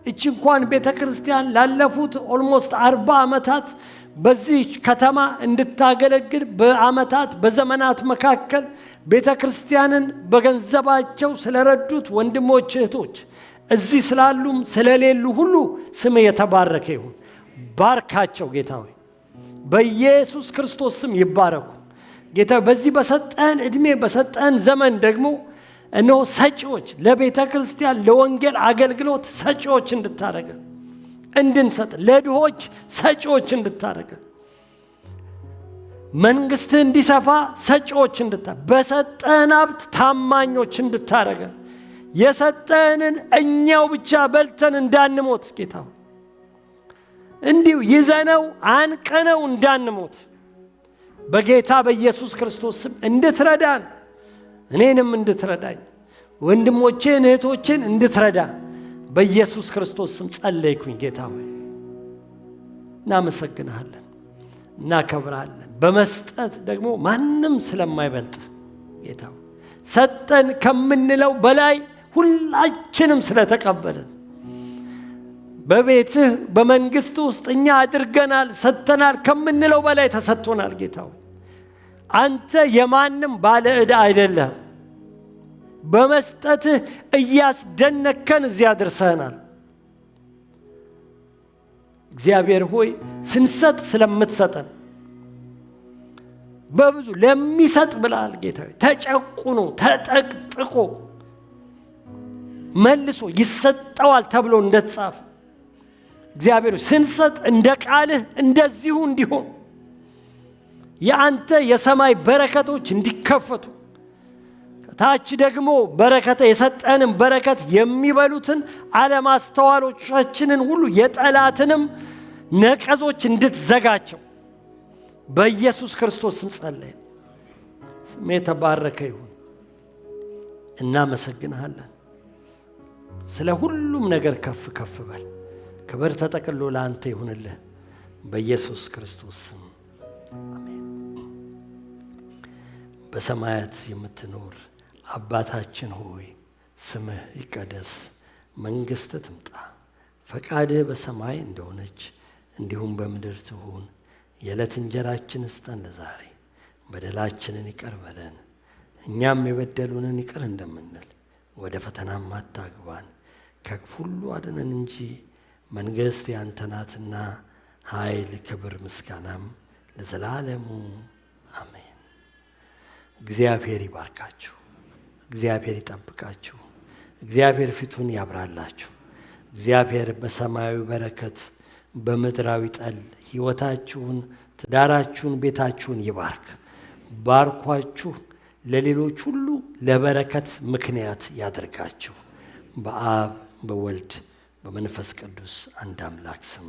Speaker 1: እቺ እንኳን ቤተ ክርስቲያን ላለፉት ኦልሞስት 40 ዓመታት በዚህ ከተማ እንድታገለግል በዓመታት በዘመናት መካከል ቤተ ክርስቲያንን በገንዘባቸው ስለረዱት ወንድሞች እህቶች እዚህ ስላሉም ስለሌሉ ሁሉ ስም የተባረከ ይሁን። ባርካቸው ጌታ ሆይ በኢየሱስ ክርስቶስ ስም ይባረኩ። ጌታ በዚህ በሰጠን ዕድሜ በሰጠን ዘመን ደግሞ እነሆ ሰጪዎች ለቤተ ክርስቲያን ለወንጌል አገልግሎት ሰጪዎች እንድታረገን እንድንሰጥ ለድሆች ሰጪዎች እንድታረገን መንግሥትህ እንዲሰፋ ሰጪዎች በሰጠን ሀብት ታማኞች እንድታረገን የሰጠንን እኛው ብቻ በልተን እንዳንሞት ጌታ እንዲሁ ይዘነው አንቀነው እንዳንሞት በጌታ በኢየሱስ ክርስቶስ ስም እንድትረዳን እኔንም እንድትረዳኝ ወንድሞቼን እህቶቼን እንድትረዳ በኢየሱስ ክርስቶስ ስም ጸለይኩኝ። ጌታ ሆይ እናመሰግንሃለን፣ እናከብርሃለን። በመስጠት ደግሞ ማንም ስለማይበልጥ ጌታ ሰጠን ከምንለው በላይ ሁላችንም ስለተቀበለን በቤትህ በመንግስት ውስጥ እኛ አድርገናል ሰጥተናል ከምንለው በላይ ተሰጥቶናል። ጌታ አንተ የማንም ባለ ዕዳ አይደለም። በመስጠትህ እያስደነከን እዚያ ደርሰናል። እግዚአብሔር ሆይ ስንሰጥ ስለምትሰጠን በብዙ ለሚሰጥ ብላል ጌታ ተጨቁኖ ተጠቅጥቆ መልሶ ይሰጠዋል ተብሎ እንደተጻፈ እግዚአብሔር ስንሰጥ እንደ ቃልህ እንደዚሁ እንዲሆን የአንተ የሰማይ በረከቶች እንዲከፈቱ ታች ደግሞ በረከት የሰጠንን በረከት የሚበሉትን አለማስተዋሎቻችንን ሁሉ የጠላትንም ነቀዞች እንድትዘጋቸው በኢየሱስ ክርስቶስ ስም ጸለይን። ስም የተባረከ ይሁን። እናመሰግንሃለን። ስለ ሁሉም ነገር ከፍ ከፍ በል። ክብር ተጠቅሎ ለአንተ ይሁንልህ በኢየሱስ ክርስቶስ ስም አሜን። በሰማያት የምትኖር አባታችን ሆይ ስምህ ይቀደስ፣ መንግሥትህ ትምጣ፣ ፈቃድህ በሰማይ እንደሆነች እንዲሁም በምድር ትሁን። የዕለት እንጀራችንን ስጠን ዛሬ፣ በደላችንን ይቅር በለን እኛም የበደሉንን ይቅር እንደምንል፣ ወደ ፈተናም አታግባን ከክፉ ሁሉ አድነን እንጂ መንግሥት ያንተ ናትና ኃይል፣ ክብር፣ ምስጋናም ለዘላለሙ አሜን። እግዚአብሔር ይባርካችሁ። እግዚአብሔር ይጠብቃችሁ። እግዚአብሔር ፊቱን ያብራላችሁ። እግዚአብሔር በሰማያዊ በረከት በምድራዊ ጠል ሕይወታችሁን፣ ትዳራችሁን፣ ቤታችሁን ይባርክ። ባርኳችሁ ለሌሎች ሁሉ ለበረከት ምክንያት ያደርጋችሁ። በአብ በወልድ በመንፈስ ቅዱስ አንድ አምላክ ስም